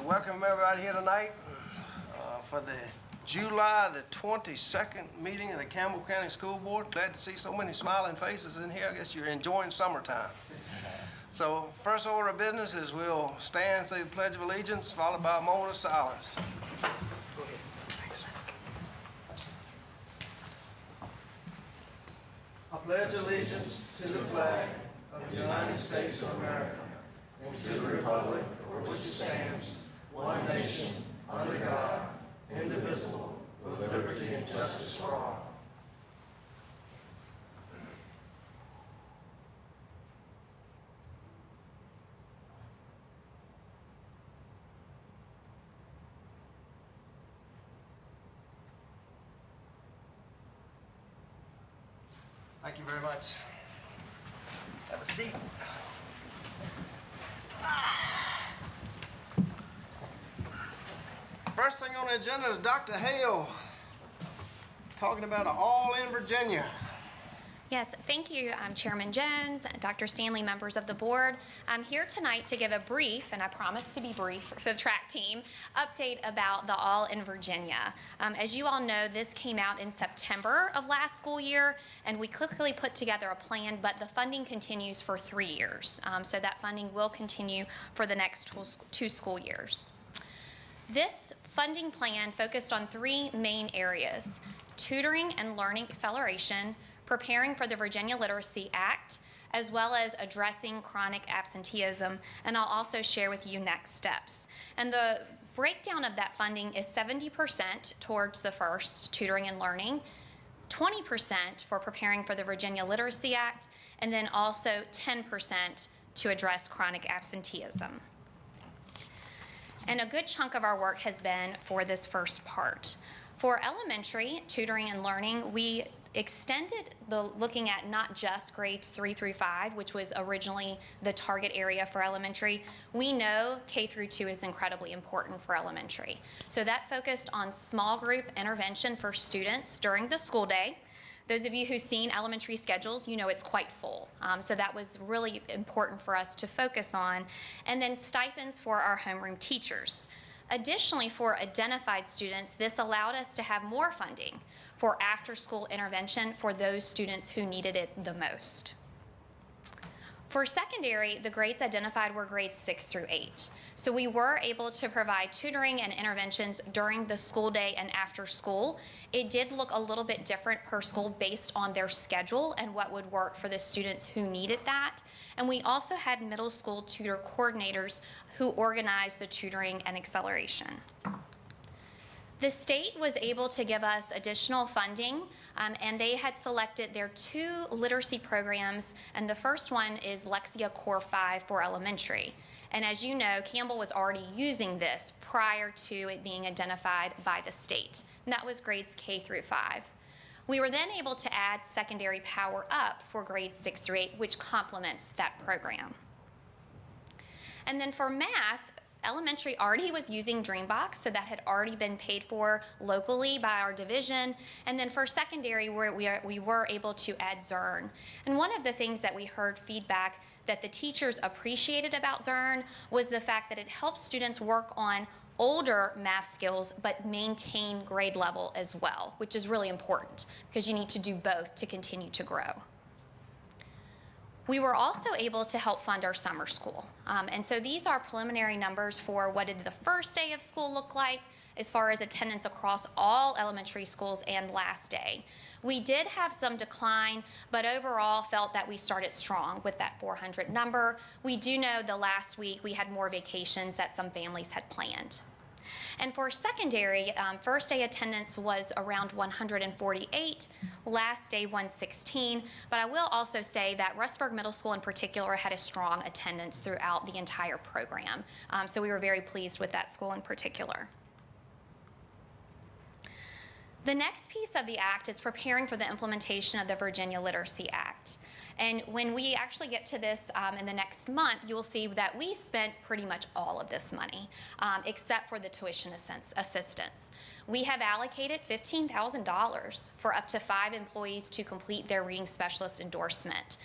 welcome everybody here tonight for the July the 22nd meeting of the Campbell County School Board. Glad to see so many smiling faces in here. I guess you're enjoying summertime. So first order of business is we'll stand and say the Pledge of Allegiance, followed by a moment of silence. I pledge allegiance to the flag of the United States of America and to the republic for which it stands, one nation, under God, indivisible, with liberty and justice for all. Thank you very much. Have a seat. First thing on the agenda is Dr. Hale talking about an all in Virginia. Yes, thank you, Chairman Jones, Dr. Stanley, members of the board. I'm here tonight to give a brief, and I promise to be brief for the track team, update about the All in Virginia. As you all know, this came out in September of last school year, and we quickly put together a plan, but the funding continues for 3 years. So that funding will continue for the next 2 school years. This funding plan focused on 3 main areas: tutoring and learning acceleration, preparing for the Virginia Literacy Act, as well as addressing chronic absenteeism, and I'll also share with you next steps. And the breakdown of that funding is 70% towards the first, tutoring and learning, 20% for preparing for the Virginia Literacy Act, and then also 10% to address chronic absenteeism. And a good chunk of our work has been for this first part. For elementary tutoring and learning, we extended the looking at not just grades 3 through 5, which was originally the target area for elementary. We know K through 2 is incredibly important for elementary. So that focused on small group intervention for students during the school day. Those of you who've seen elementary schedules, you know it's quite full. So that was really important for us to focus on. And then stipends for our homeroom teachers. Additionally, for identified students, this allowed us to have more funding for after-school intervention for those students who needed it the most. For secondary, the grades identified were grades 6 through 8. So we were able to provide tutoring and interventions during the school day and after school. It did look a little bit different per school based on their schedule and what would work for the students who needed that. And we also had middle school tutor coordinators who organized the tutoring and acceleration. The state was able to give us additional funding, and they had selected their 2 literacy programs, and the first one is Lexia Core 5 for elementary. And as you know, Campbell was already using this prior to it being identified by the state, and that was grades K through 5. We were then able to add secondary Power Up for grades 6 through 8, which complements that program. And then for math, elementary already was using Dreambox, so that had already been paid for locally by our division. And then for secondary, we were able to add Zern. And one of the things that we heard feedback that the teachers appreciated about Zern was the fact that it helps students work on older math skills but maintain grade level as well, which is really important because you need to do both to continue to grow. We were also able to help fund our summer school. And so these are preliminary numbers for what did the first day of school look like as far as attendance across all elementary schools and last day. We did have some decline, but overall felt that we started strong with that 400 number. We do know the last week we had more vacations that some families had planned. And for secondary, first day attendance was around 148, last day 116, but I will also say that Rustburg Middle School in particular had a strong attendance throughout the entire program. So we were very pleased with that school in particular. The next piece of the act is preparing for the implementation of the Virginia Literacy Act. And when we actually get to this in the next month, you will see that we spent pretty much all of this money, except for the tuition assistance. We have allocated $15,000 for up to 5 employees to complete their reading specialist endorsement.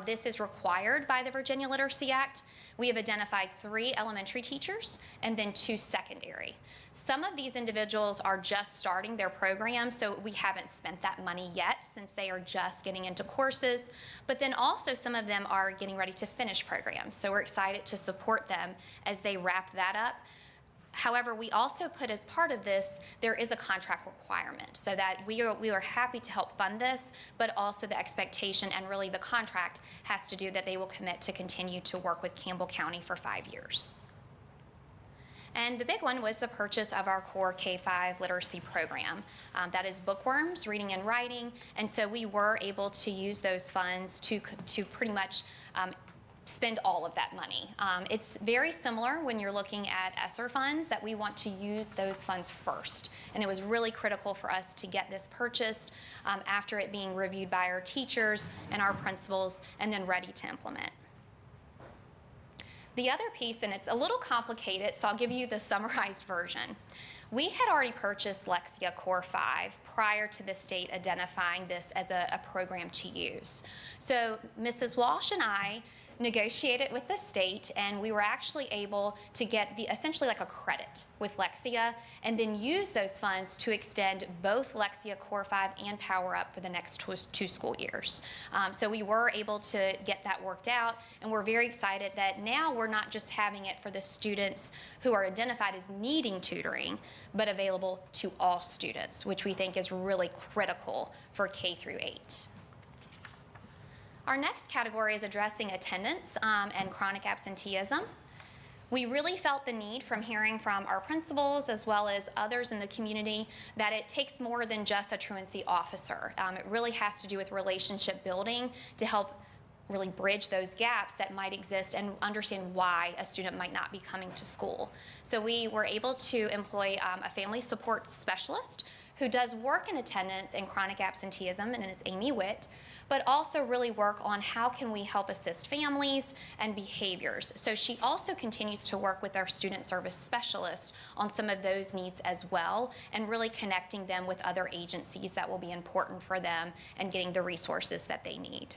This is required by the Virginia Literacy Act. We have identified 3 elementary teachers and then 2 secondary. Some of these individuals are just starting their program, so we haven't spent that money yet since they are just getting into courses. But then also some of them are getting ready to finish programs, so we're excited to support them as they wrap that up. However, we also put as part of this, there is a contract requirement, so that we are happy to help fund this, but also the expectation and really the contract has to do that they will commit to continue to work with Campbell County for 5 years. And the big one was the purchase of our core K-5 literacy program. That is bookworms, reading and writing, and so we were able to use those funds to pretty much spend all of that money. It's very similar when you're looking at ESSER funds, that we want to use those funds first. And it was really critical for us to get this purchased after it being reviewed by our teachers and our principals and then ready to implement. The other piece, and it's a little complicated, so I'll give you the summarized version. We had already purchased Lexia Core 5 prior to the state identifying this as a program to use. So Mrs. Walsh and I negotiated with the state, and we were actually able to get essentially like a credit with Lexia, and then use those funds to extend both Lexia Core 5 and Power Up for the next 2 school years. So we were able to get that worked out, and we're very excited that now we're not just having it for the students who are identified as needing tutoring, but available to all students, which we think is really critical for K through 8. Our next category is addressing attendance and chronic absenteeism. We really felt the need from hearing from our principals as well as others in the community that it takes more than just a truancy officer. It really has to do with relationship building to help really bridge those gaps that might exist and understand why a student might not be coming to school. So we were able to employ a family support specialist who does work in attendance and chronic absenteeism, and it's Amy Witt, but also really work on how can we help assist families and behaviors. So she also continues to work with our student service specialist on some of those needs as well, and really connecting them with other agencies that will be important for them and getting the resources that they need.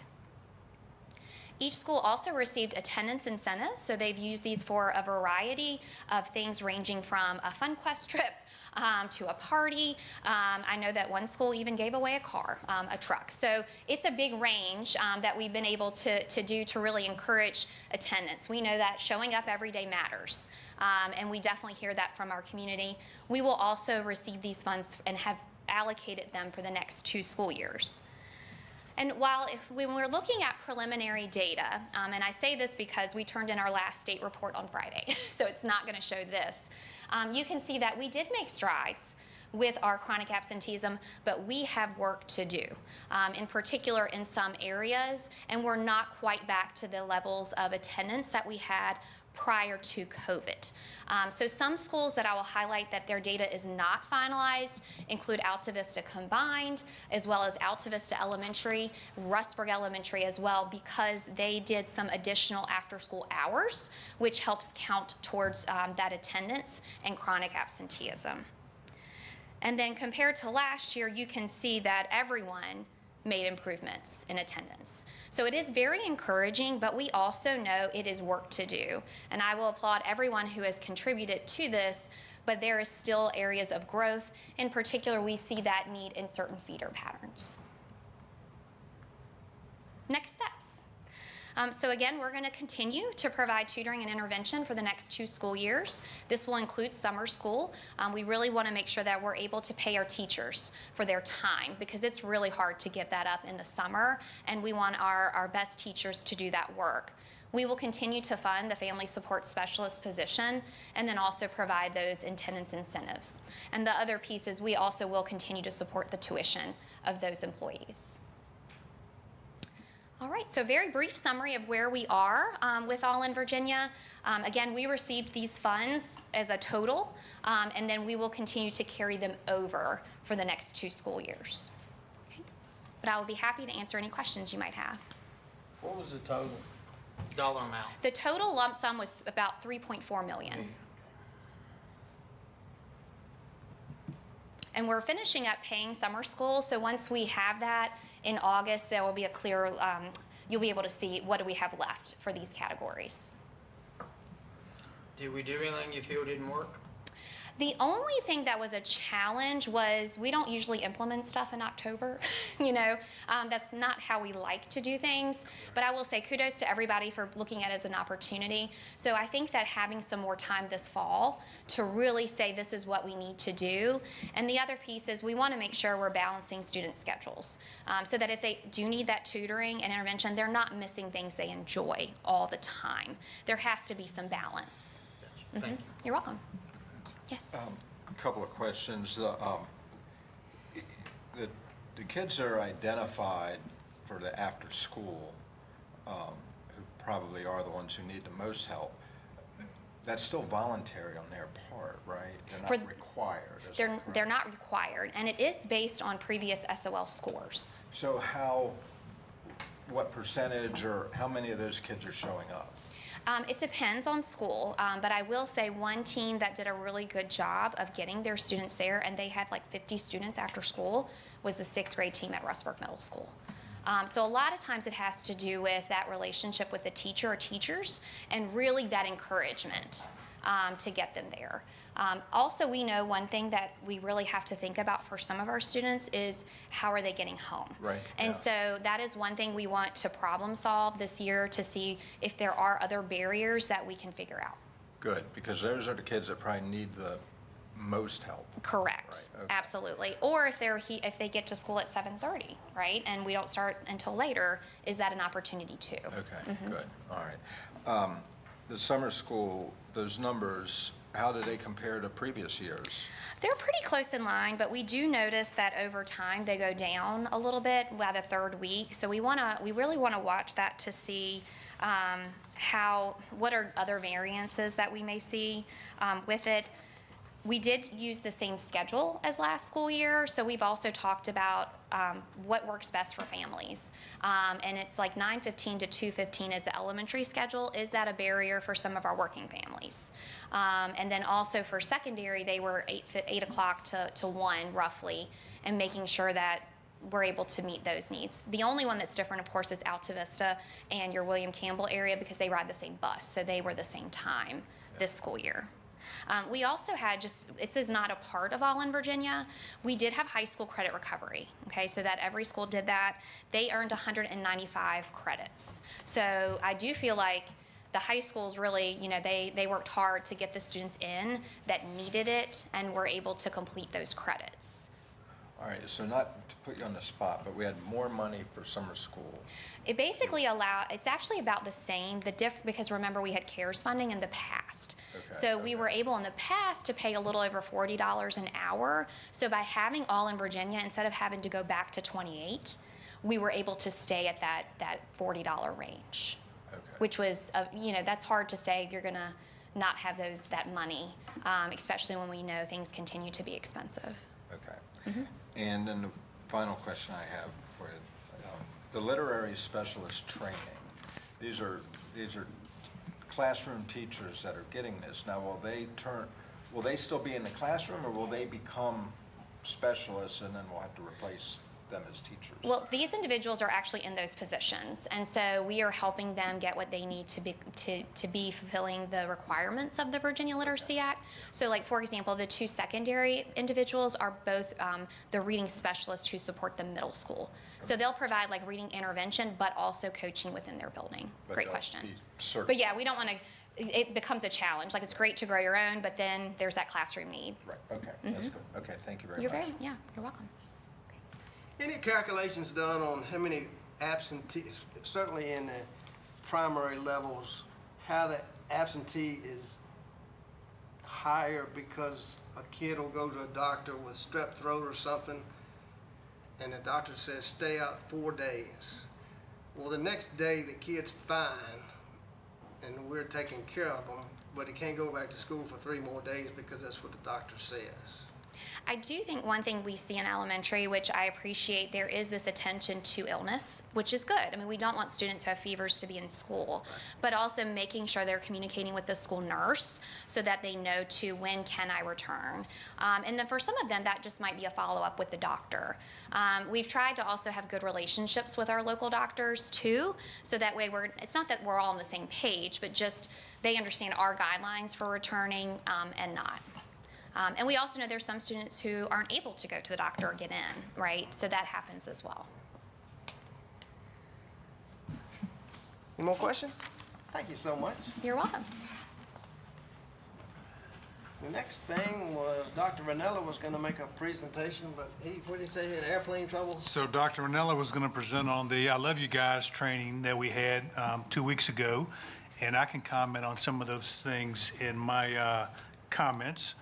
Each school also received attendance incentives, so they've used these for a variety of things ranging from a Fun Quest trip to a party. I know that one school even gave away a car, a truck. So it's a big range that we've been able to do to really encourage attendance. We know that showing up every day matters, and we definitely hear that from our community. We will also receive these funds and have allocated them for the next 2 school years. And when we're looking at preliminary data, and I say this because we turned in our last state report on Friday, so it's not going to show this, you can see that we did make strides with our chronic absenteeism, but we have work to do, in particular in some areas, and we're not quite back to the levels of attendance that we had prior to COVID. So some schools that I will highlight that their data is not finalized include Alta Vista Combined, as well as Alta Vista Elementary, Rustburg Elementary as well, because they did some additional after-school hours, which helps count towards that attendance and chronic absenteeism. And then compared to last year, you can see that everyone made improvements in attendance. So it is very encouraging, but we also know it is work to do. And I will applaud everyone who has contributed to this, but there is still areas of growth. In particular, we see that need in certain feeder patterns. Next steps. So again, we're going to continue to provide tutoring and intervention for the next 2 school years. This will include summer school. We really want to make sure that we're able to pay our teachers for their time, because it's really hard to get that up in the summer, and we want our best teachers to do that work. We will continue to fund the family support specialist position and then also provide those attendance incentives. And the other piece is we also will continue to support the tuition of those employees. All right, so very brief summary of where we are with All in Virginia. Again, we received these funds as a total, and then we will continue to carry them over for the next 2 school years. Okay. But I will be happy to answer any questions you might have. What was the total dollar amount? The total lump sum was about 3.4 million. And we're finishing up paying summer school, so once we have that in August, there will be a clear, you'll be able to see what do we have left for these categories. Did we do anything you feel didn't work? The only thing that was a challenge was we don't usually implement stuff in October. That's not how we like to do things. But I will say kudos to everybody for looking at it as an opportunity. So I think that having some more time this fall to really say this is what we need to do. And the other piece is we want to make sure we're balancing student schedules so that if they do need that tutoring and intervention, they're not missing things they enjoy all the time. There has to be some balance. Gotcha. Thank you. You're welcome. Yes. A couple of questions. The kids that are identified for the after-school, who probably are the ones who need the most help, that's still voluntary on their part, right? They're not required. They're not required, and it is based on previous SOL scores. So what percentage or how many of those kids are showing up? It depends on school, but I will say one team that did a really good job of getting their students there, and they had like 50 students after school, was the 6th grade team at Russburg Middle School. So a lot of times it has to do with that relationship with the teacher or teachers and really that encouragement to get them there. Also, we know one thing that we really have to think about for some of our students is how are they getting home? Right. And so that is one thing we want to problem solve this year to see if there are other barriers that we can figure out. Good, because those are the kids that probably need the most help. Correct. Right, okay. Absolutely. Or if they get to school at 7:30, right, and we don't start until later, is that an opportunity too? Okay, good, all right. The summer school, those numbers, how do they compare to previous years? They're pretty close in line, but we do notice that over time they go down a little bit by the 3rd week. So we really want to watch that to see what are other variances that we may see with it. We did use the same schedule as last school year, so we've also talked about what works best for families. And it's like 9:15 to 2:15 is the elementary schedule. Is that a barrier for some of our working families? And then also for secondary, they were 8 o'clock to 1 roughly, and making sure that we're able to meet those needs. The only one that's different, of course, is Alta Vista and your William Campbell area because they ride the same bus, so they were the same time this school year. We also had this is not a part of All in Virginia, we did have high school credit recovery, okay, so that every school did that. They earned 195 credits. So I do feel like the high schools really, they worked hard to get the students in that needed it and were able to complete those credits. All right, so not to put you on the spot, but we had more money for summer school. It basically it's actually about the same, because remember we had CARES funding in the past. Okay, So we were able in the past to pay a little over $40 an hour. So by having All in Virginia, instead of having to go back to 28, we were able to stay at that $40 range. Okay. Which was, that's hard to say if you're gonna not have that money, especially when we know things continue to be expensive. Okay. And then the final question I have for you, the literary specialist training. These are classroom teachers that are getting this. Now, will they still be in the classroom, or will they become specialists and then we'll have to replace them as teachers? Well, these individuals are actually in those positions, and so we are helping them get what they need to be fulfilling the requirements of the Virginia Literacy Act. So, like for example, the 2 secondary individuals are both the reading specialists who support the middle school. So they'll provide like reading intervention, but also coaching within their building. But Great they'll question. be certified. But yeah, we don't want to. It becomes a challenge. Like it's great to grow your own, but then there's that classroom need. Right. Okay. That's good. Okay. Thank you very much. You're welcome. Any calculations done on how many absentees, certainly in the primary levels, how the absentee is higher because a kid will go to a doctor with strep throat or something, and the doctor says stay out 4 days. Well, the next day the kid's fine, and we're taking care of them, but he can't go back to school for 3 more days because that's what the doctor says. I do think one thing we see in elementary, which I appreciate, there is this attention to illness, which is good. I mean, we don't want students who have fevers to be in school, but also making sure they're communicating with the school nurse so that they know to when can I return. And then for some of them, that just might be a follow-up with the doctor. We've tried to also have good relationships with our local doctors too, so that way it's not that we're all on the same page, but just they understand our guidelines for returning and not. And we also know there's some students who aren't able to go to the doctor or get in, right? So that happens as well. Any more questions? Thank you so much. You're welcome. The next thing was Dr. Ranella was going to make a presentation, but what did he say, he had airplane trouble? So Dr. Ranella was going to present on the I Love You Guys training that we had 2 weeks ago, and I can comment on some of those things in my comments,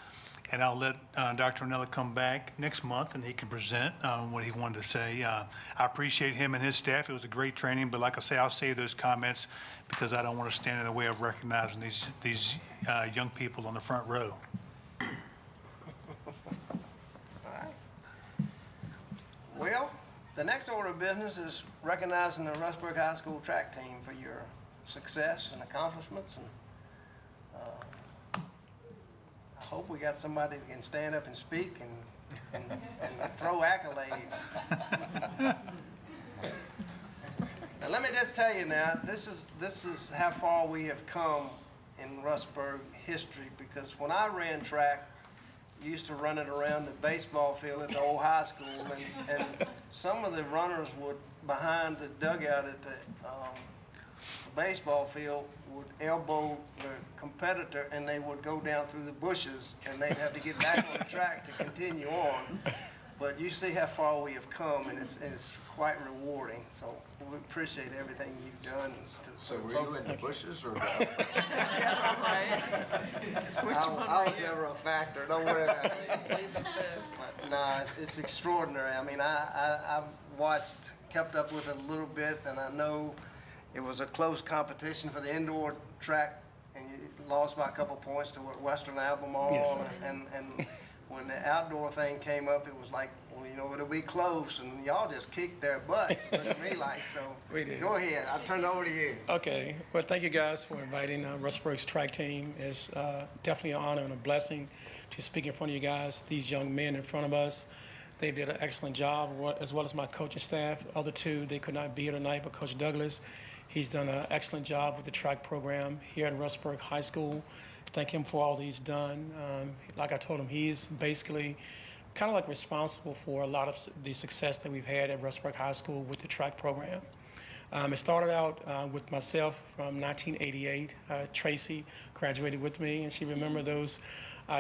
and I'll let Dr. Ranella come back next month and he can present what he wanted to say. I appreciate him and his staff. It was a great training, but like I say, I'll save those comments because I don't want to stand in the way of recognizing these young people on the front row. Well, the next order of business is recognizing the Rustburg High School track team for your success and accomplishments. And I hope we got somebody that can stand up and speak and throw accolades. Now, let me just tell you now, this is how far we have come in Rustburg history, because when I ran track, used to run it around the baseball field at the old high school, and some of the runners would, behind the dugout at the baseball field, would elbow the competitor, and they would go down through the bushes, and they'd have to get back on the track to continue on. But you see how far we have come, and it's quite rewarding. So we appreciate everything you've done. So were you in the bushes or? I was never a factor. Don't worry about it. But, no, it's extraordinary. I mean, I've kept up with it a little bit, and I know it was a close competition for the indoor track, and you lost by a couple points to Western Albemarle. Yes, and when the outdoor thing came up, it was like, well, you know, it'll be close, and y'all just kicked their butts, looking me like. So We did. Go ahead. I'll turn it over to you. Okay, well, thank you guys for inviting Rustburg's track team. It's definitely an honor and a blessing to speak in front of you guys, these young men in front of us. They did an excellent job, as well as my coaching staff. Other two, they could not be here tonight, but Coach Douglas, he's done an excellent job with the track program here at Rustburg High School. Thank him for all he's done. Like I told him, he's basically kind of like responsible for a lot of the success that we've had at Rustburg High School with the track program. It started out with myself from 1988. Tracy graduated with me, and she remembered those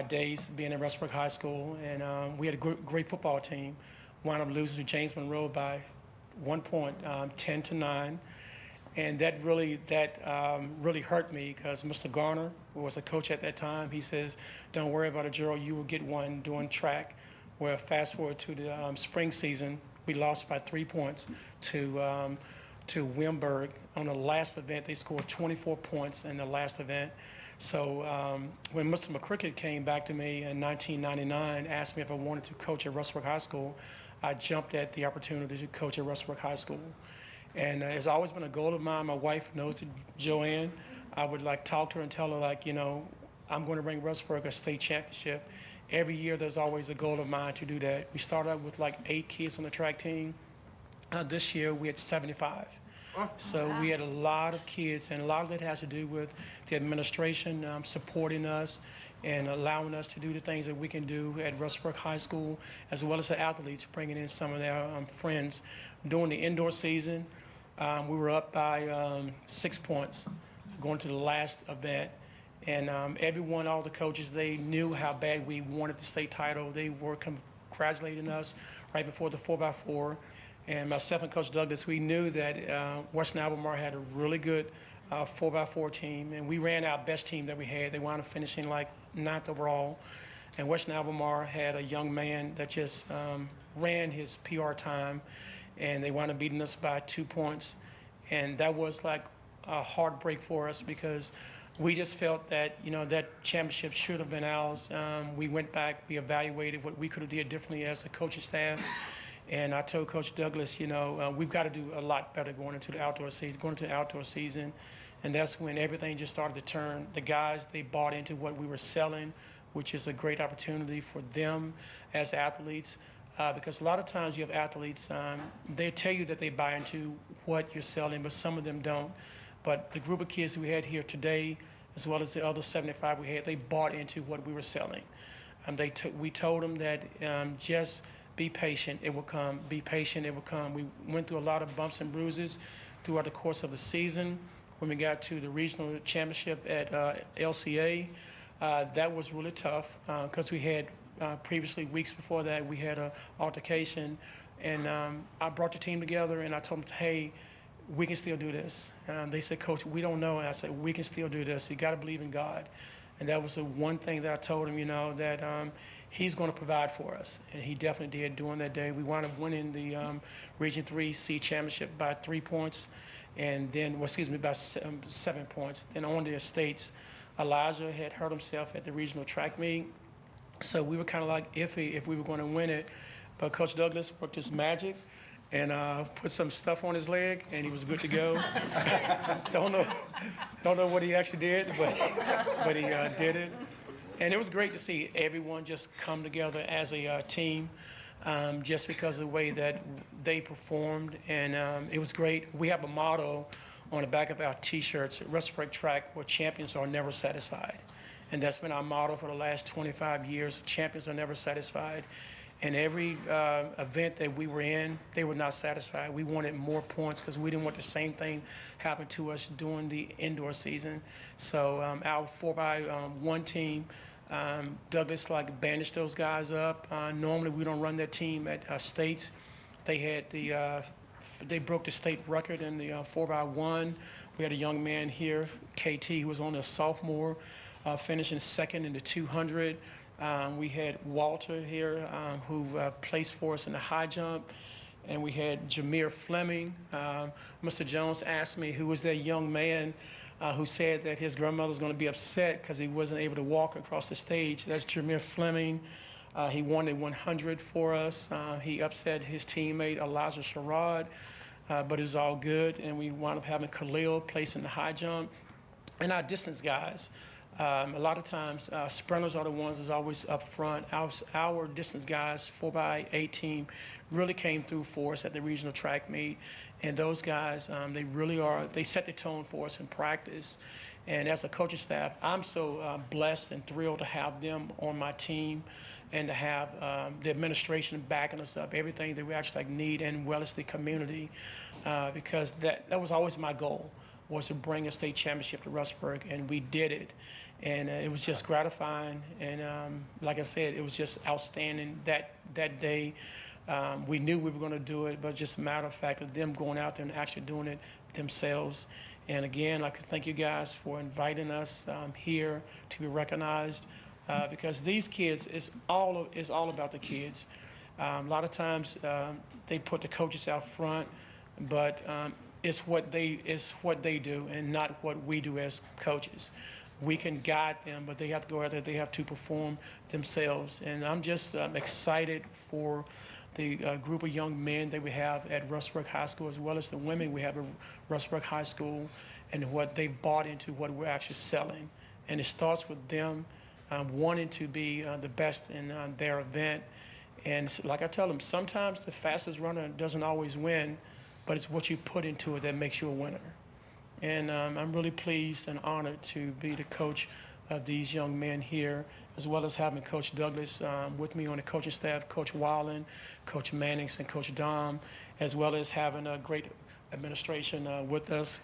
days being at Rustburg High School. And we had a great football team. Wound up losing to James Monroe by 1 point, 10-9. And that really hurt me, because Mr. Garner, who was the coach at that time, he says, "Don't worry about it, Gerald. You will get one doing track." Well, fast forward to the spring season, we lost by 3 points to Wimberg. On the last event, they scored 24 points in the last event. So when Mr. McCricket came back to me in 1999, asked me if I wanted to coach at Rustburg High School, I jumped at the opportunity to coach at Rustburg High School. And it's always been a goal of mine. My wife knows it, Joanne. I would talk to her and tell her, I'm going to bring Rustburg a state championship. Every year there's always a goal of mine to do that. We started out with 8 kids on the track team. This year we had 75. So we had a lot of kids, and a lot of it has to do with the administration supporting us and allowing us to do the things that we can do at Rustburg High School, as well as the athletes bringing in some of their friends. During the indoor season, we were up by 6 points going to the last event. And everyone, all the coaches, they knew how bad we wanted the state title. They were congratulating us right before the 4x4. And myself and Coach Douglas, we knew that Western Albemarle had a really good 4x4 team, and we ran our best team that we had. They wound up finishing 9th overall. And Western Albemarle had a young man that just ran his PR time, and they wound up beating us by 2 points. And that was a heartbreak for us, because we just felt that, that championship should have been ours. We went back, we evaluated what we could have did differently as a coaching staff. And I told Coach Douglas, we've got to do a lot better going into the outdoor season. And that's when everything just started to turn. The guys, they bought into what we were selling, which is a great opportunity for them as athletes. Because a lot of times you have athletes, they tell you that they buy into what you're selling, but some of them don't. But the group of kids we had here today, as well as the other 75 we had, they bought into what we were selling. We told them that just be patient, it will come. Be patient, it will come. We went through a lot of bumps and bruises throughout the course of the season. When we got to the regional championship at LCA, that was really tough because we had previously, weeks before that, we had an altercation. And I brought the team together and I told them, hey, we can still do this. They said, Coach, we don't know. And I said, we can still do this. You got to believe in God. And that was the one thing that I told him, that he's going to provide for us. And he definitely did during that day. We wound up winning the Region 3 C championship by 3 points. And then, by 7 points. Then on the estates, Elijah had hurt himself at the regional track meet. So we were kind of like iffy if we were going to win it. But Coach Douglas worked his magic and put some stuff on his leg, and he was good to go. don't know what he actually did, but he did it. And it was great to see everyone just come together as a team, just because of the way that they performed. And it was great. We have a motto on the back of our T-shirts, Russell Break Track, where champions are never satisfied. And that's been our motto for the last 25 years. Champions are never satisfied. And every event that we were in, they were not satisfied. We wanted more points because we didn't want the same thing happen to us during the indoor season. So our 4x1 team, Douglas bandaged those guys up. Normally we don't run that team at states. They broke the state record in the 4x1. We had a young man here, KT, who was only a sophomore, finishing second in the 200. We had Walter here, who placed for us in the high jump. And we had Jameer Fleming. Mr. Jones asked me who was that young man who said that his grandmother was going to be upset because he wasn't able to walk across the stage. That's Jameer Fleming. He won the 100 for us. He upset his teammate, Elijah Sherrod, but it was all good. And we wound up having Khalil place in the high jump. And our distance guys. A lot of times, sprinters are the ones that's always up front. Our distance guys, 4x8 team, really came through for us at the regional track meet. And those guys, they set the tone for us in practice. And as a coaching staff, I'm so blessed and thrilled to have them on my team and to have the administration backing us up, everything that we actually need, and well as the community, because that was always my goal, was to bring a state championship to Rustburg, and we did it. And it was just gratifying, and like I said, it was just outstanding that day. We knew we were going to do it, but just a matter of fact of them going out there and actually doing it themselves. And again, I'd like to thank you guys for inviting us here to be recognized, because these kids, it's all about the kids. A lot of times they put the coaches out front, but it's what they do and not what we do as coaches. We can guide them, but they have to go out there, they have to perform themselves. And I'm just excited for the group of young men that we have at Rustburg High School, as well as the women we have at Rustburg High School, and what they've bought into what we're actually selling. And it starts with them wanting to be the best in their event. And like I tell them, sometimes the fastest runner doesn't always win, but it's what you put into it that makes you a winner. And I'm really pleased and honored to be the coach of these young men here, as well as having Coach Douglas with me on the coaching staff, Coach Wallen, Coach Mannix, and Coach Dom, as well as having a great administration with us.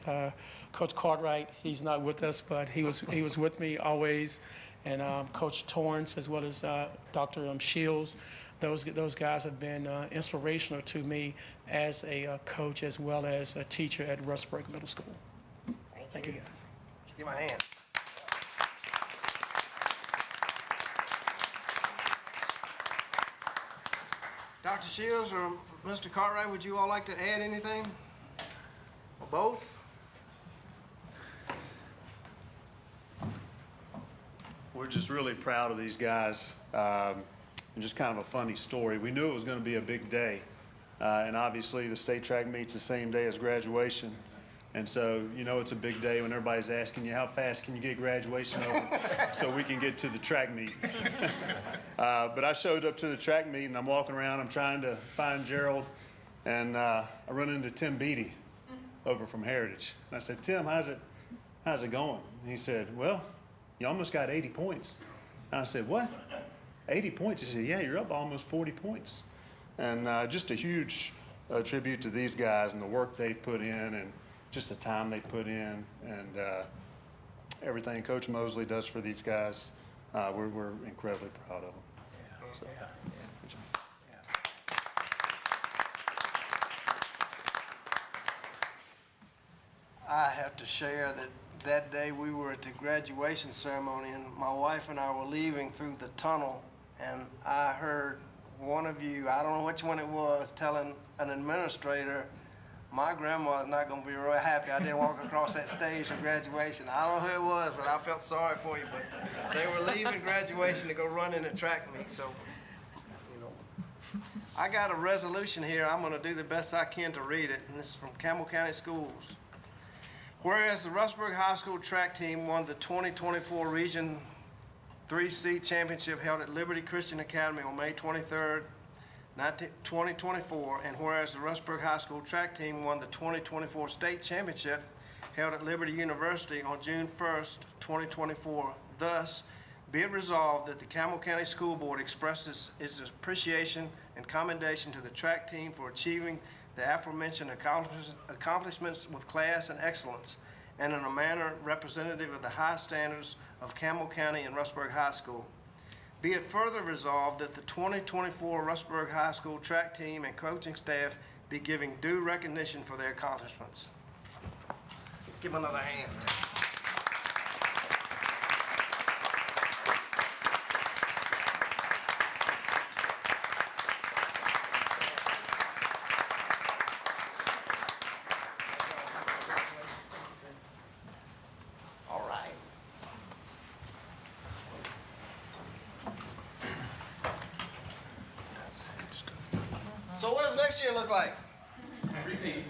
Coach Cartwright, he's not with us, but he was with me always, and Coach Torrance, as well as Dr. Shields. Those guys have been inspirational to me as a coach, as well as a teacher at Rustburg Middle School. Thank you, guys. Give my hand. Dr. Shields or Mr. Cartwright, would you all like to add anything? Or both? we're just really proud of these guys. And just kind of a funny story. We knew it was going to be a big day. And obviously, the state track meets the same day as graduation. And so, you know, it's a big day when everybody's asking you, how fast can you get graduation over so we can get to the track meet? But I showed up to the track meet, and I'm walking around. I'm trying to find Gerald, and I run into Tim Beatty over from Heritage. And I said, Tim, how's it going? And he said, well, you almost got 80 points. And I said, what? 80 points? He said, yeah, you're up almost 40 points. And just a huge tribute to these guys and the work they put in and just the time they put in and everything Coach Mosley does for these guys. We're incredibly proud of them. So, good job. I have to share that day we were at the graduation ceremony, and my wife and I were leaving through the tunnel, and I heard one of you, I don't know which one it was, telling an administrator, my grandmother's not going to be real happy I didn't walk across that stage for graduation. I don't know who it was, but I felt sorry for you. But they were leaving graduation to go run in a track meet, so, you know. I got a resolution here. I'm going to do the best I can to read it, and this is from Campbell County Schools. Whereas the Rustburg High School track team won the 2024 Region 3C Championship held at Liberty Christian Academy on May 23rd, 2024, and whereas the Rustburg High School track team won the 2024 State Championship held at Liberty University on June 1st, 2024, thus be it resolved that the Campbell County School Board expresses its appreciation and commendation to the track team for achieving the aforementioned accomplishments with class and excellence and in a manner representative of the high standards of Campbell County and Rustburg High School. Be it further resolved that the 2024 Rustburg High School track team and coaching staff be giving due recognition for their accomplishments. Give them another hand. All right. So what does next year look like? Repeat.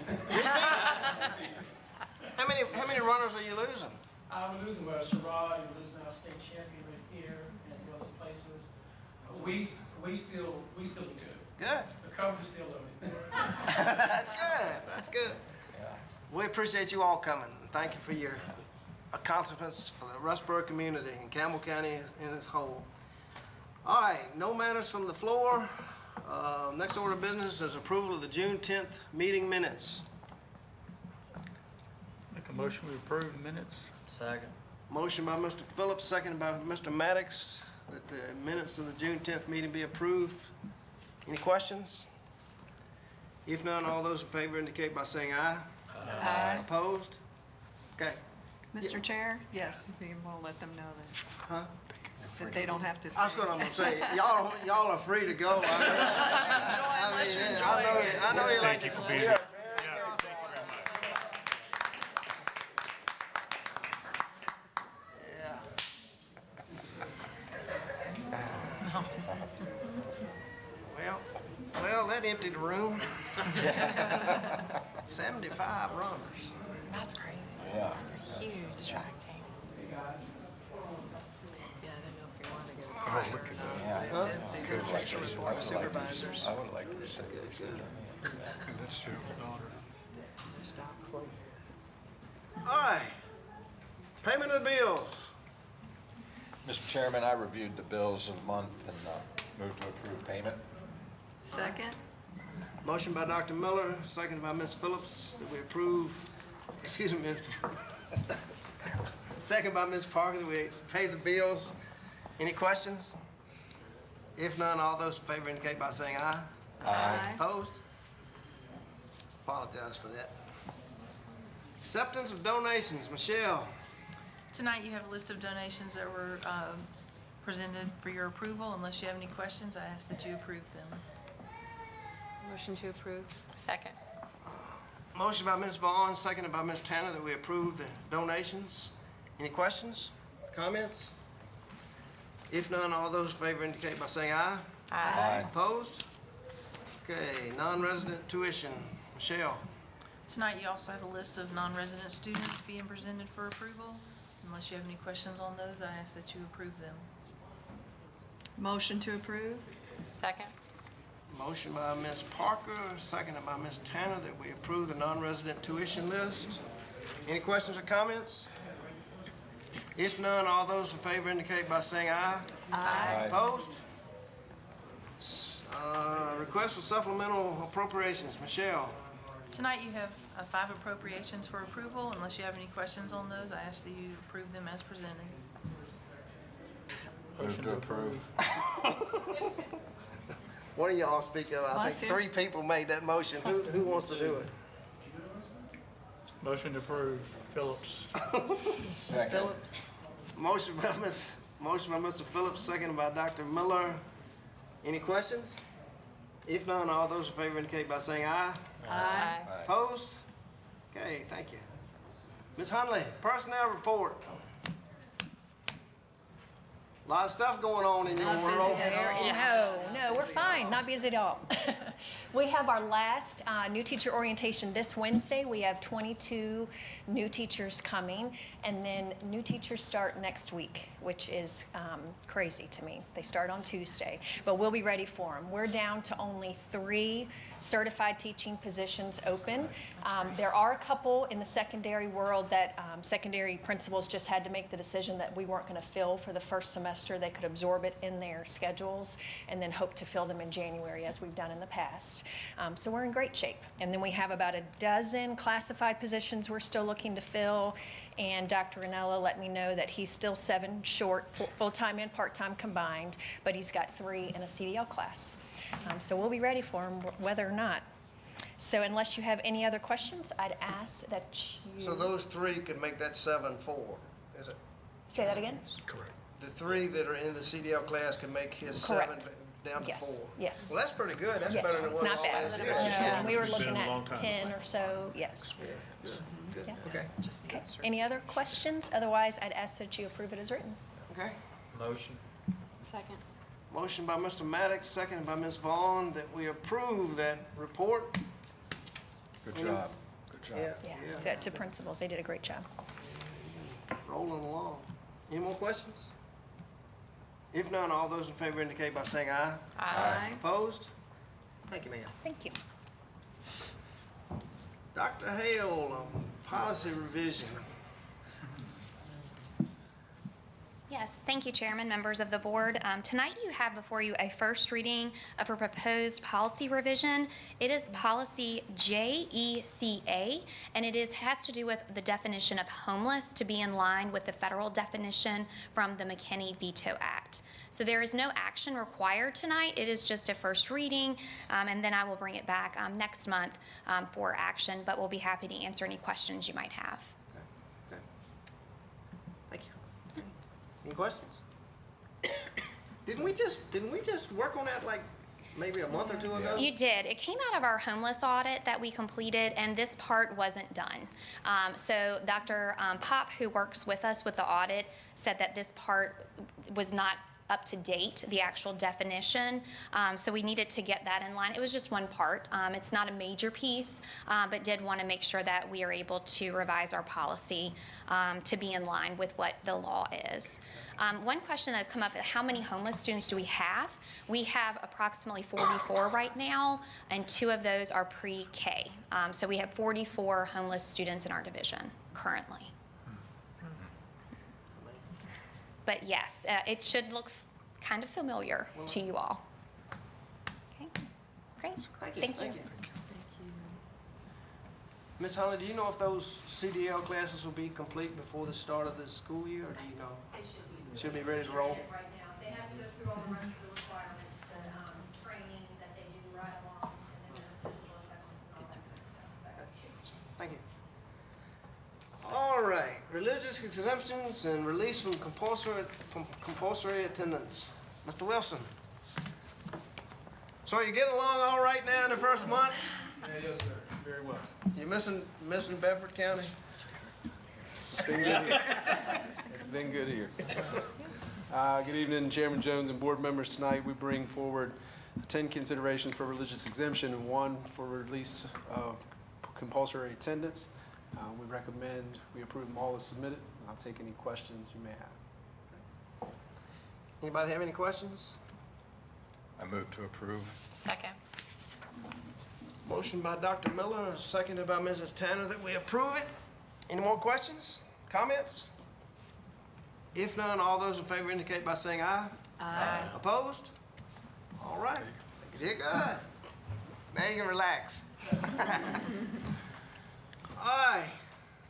How many runners are you losing? I'm losing Sherrod, you're losing our state champion right here, as well as placers. We still do good. Good. The coverage still loaded. That's good. That's good. We appreciate you all coming. Thank you for your accomplishments for the Rustburg community and Campbell County in its whole. All right, no matters from the floor. Next order of business is approval of the June 10th meeting minutes. Make a motion we approve the minutes. Second. Motion by Mr. Phillips, seconded by Mr. Maddox, that the minutes of the June 10th meeting be approved. Any questions? If none, all those in favor indicate by saying aye. Aye. Opposed? Okay. Mr. Chair? Yes, if you want to let them know Huh? that they don't have to say. That's what I'm gonna say. Y'all are free to go. I know you like Thank you it. for being Yeah. here. Yeah, thank you very much. Yeah. Well, that emptied the room. 75 runners. That's crazy. Yeah. It's a huge track team. Yeah, I didn't know if you wanted to get. Oh, look at that. Huh? They do just a report of supervisors. I would like to say That's Gerald's daughter. Stop. All right. Payment of the bills. Mr. Chairman, I reviewed the bills of the month and moved to approve payment. Second? Motion by Dr. Miller, seconded by Ms. Phillips, that we approve, excuse me, Ms. Second by Ms. Parker, that we pay the bills. Any questions? If none, all those in favor indicate by saying aye. Aye. Opposed? Apologize for that. Acceptance of donations. Michelle. Tonight you have a list of donations that were presented for your approval. Unless you have any questions, I ask that you approve them. Motion to approve. Second. Motion by Ms. Vaughn, seconded by Ms. Tanner, that we approve the donations. Any questions? Comments? If none, all those in favor indicate by saying aye. Aye. Opposed? Okay, non-resident tuition. Michelle? Tonight, you also have a list of non-resident students being presented for approval. Unless you have any questions on those, I ask that you approve them. Motion to approve? Second. Motion by Ms. Parker, seconded by Ms. Tanner, that we approve the non-resident tuition list. Any questions or comments? If none, all those in favor indicate by saying aye. Aye. Opposed? Request for supplemental appropriations. Michelle? Tonight, you have 5 appropriations for approval. Unless you have any questions on those, I ask that you approve them as presented. Move to approve. One of y'all speak up. I think 3 people made that motion. Who wants to do it? Motion to approve, Phillips. Second. Motion by Mr. Phillips, seconded by Dr. Miller. Any questions? If none, all those in favor indicate by saying aye. Aye. Opposed? Okay, thank you. Ms. Hunley, personnel report. A lot of stuff going on in your world. No, we're fine, not busy at all. We have our last new teacher orientation this Wednesday. We have 22 new teachers coming, and then new teachers start next week, which is crazy to me. They start on Tuesday, but we'll be ready for them. We're down to only 3 certified teaching positions open. There are a couple in the secondary world that secondary principals just had to make the decision that we weren't going to fill for the first semester. They could absorb it in their schedules and then hope to fill them in January as we've done in the past. So we're in great shape. And then we have about a dozen classified positions we're still looking to fill. And Dr. Ranella let me know that he's still 7 short, full-time and part-time combined, but he's got 3 in a CDL class. So we'll be ready for him whether or not. So unless you have any other questions, I'd ask that you... So those 3 could make that 7-4, is it? Say that again? Correct. The 3 that are in the CDL class could make his Correct. 7 down to Yes, 4. yes. Well, that's pretty good. That's Yes, better than it's what it not was bad. last No, year. we were It's been looking a long at time. 10 or so, yes. Good. Yeah. Okay, Okay. Any other questions? Otherwise, I'd ask that you approve it as written. okay. Motion. Second. Motion by Mr. Maddox, seconded by Ms. Vaughn, that we approve that report. Good job. Good job. Yeah, to principals, they did a great job. Rolling along. Any more questions? If none, all those in favor indicate by saying aye. Aye. Opposed? Thank you, ma'am. Thank you. Dr. Hale, policy revision. Yes, thank you, Chairman, members of the board. Tonight you have before you a first reading of a proposed policy revision. It is policy JECA, and it has to do with the definition of homeless to be in line with the federal definition from the McKinney Veto Act. So there is no action required tonight. It is just a first reading, and then I will bring it back next month for action, but we'll be happy to answer any questions you might have. Okay. Thank you. Any questions? Didn't we just work on that like maybe a month or 2 ago? You did. It came out of our homeless audit that we completed, and this part wasn't done. So Dr. Pop, who works with us with the audit, said that this part was not up to date, the actual definition. So we needed to get that in line. It was just one part. It's not a major piece, but did want to make sure that we are able to revise our policy to be in line with what the law is. One question that has come up is how many homeless students do we have? We have approximately 44 right now, and 2 of those are pre-K. So we have 44 homeless students in our division currently. But yes, it should look kind of familiar to you all. Okay, great. Thank you. Thank you. Ms. Holly, do you know if those CDL classes will be complete before the start of the school year, or do you know? They Should be ready to roll? Right now. They have to go through all the rest of the requirements, the training that they do ride-alongs, and then the physical assessments and all that kind of stuff. Thank you. All right, religious exemptions and release from compulsory attendance. Mr. Wilson. So you getting along all right now in the first month? Yes, sir. Very well. You missing Bedford County? It's been good here. It's been good here. Good evening, Chairman Jones and board members. Tonight, we bring forward 10 considerations for religious exemption and 1 for release of compulsory attendance. We recommend we approve them all as submitted. I'll take any questions you may have. Anybody have any questions? I move to approve. Second. Motion by Dr. Miller, seconded by Mrs. Tanner that we approve it. Any more questions, comments? If none, all those in favor indicate by saying aye. Aye. Opposed? All right. You're good. Now you can relax. Aye.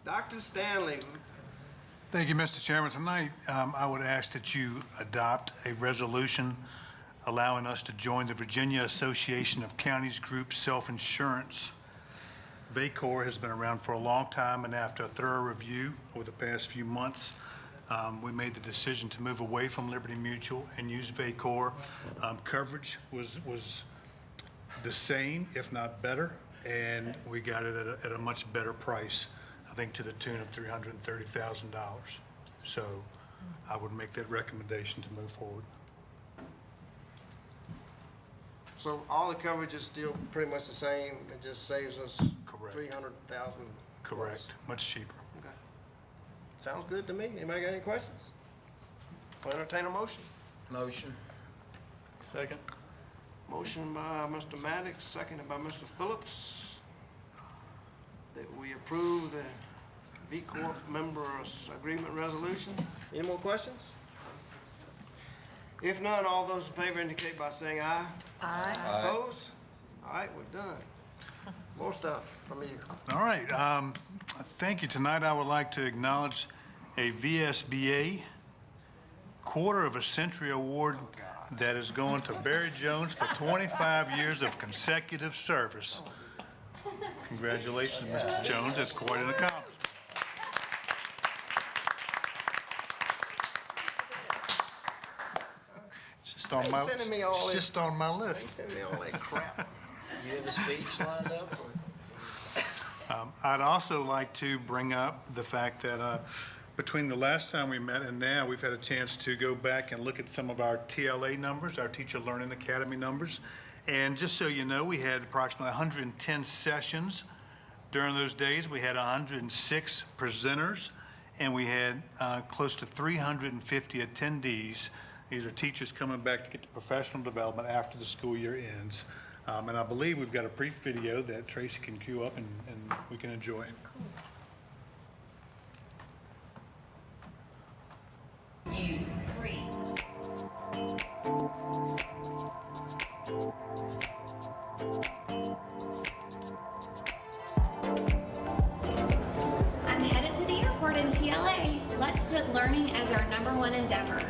Dr. Stanley. Thank you, Mr. Chairman. Tonight, I would ask that you adopt a resolution allowing us to join the Virginia Association of Counties Group Self-Insurance. VACOR has been around for a long time, and after a thorough review over the past few months, we made the decision to move away from Liberty Mutual and use VACOR. Coverage was the same, if not better, and we got it at a much better price, I think to the tune of $330,000. So I would make that recommendation to move forward. So all the coverage is still pretty much the same, it just saves us Correct. $300,000. Correct, much cheaper. Okay. Sounds good to me. Anybody got any questions? I'll entertain a motion. Motion. Second. Motion by Mr. Maddox, seconded by Mr. Phillips, that we approve the V Corp members agreement resolution. Any more questions? If none, all those in favor indicate by saying aye. Aye. Opposed? All right, we're done. More stuff from you. All right, thank you. Tonight, I would like to acknowledge a VSBA Quarter of a Century Award that is going to Barry Jones for 25 years of consecutive service. Congratulations, Mr. Jones. That's quite an accomplishment. It's just on my, Sending me all it's this- just on my They list. send me all that crap. You have a speech lined up? Or? I'd also like to bring up the fact that between the last time we met and now, we've had a chance to go back and look at some of our TLA numbers, our Teacher Learning Academy numbers. And just so you know, we had approximately 110 sessions during those days. We had 106 presenters, and we had close to 350 attendees. These are teachers coming back to get the professional development after the school year ends. And I believe we've got a brief video that Tracy can cue up and we can enjoy. You, 3. I'm headed to the airport in TLA. Let's put learning as our #1 endeavor.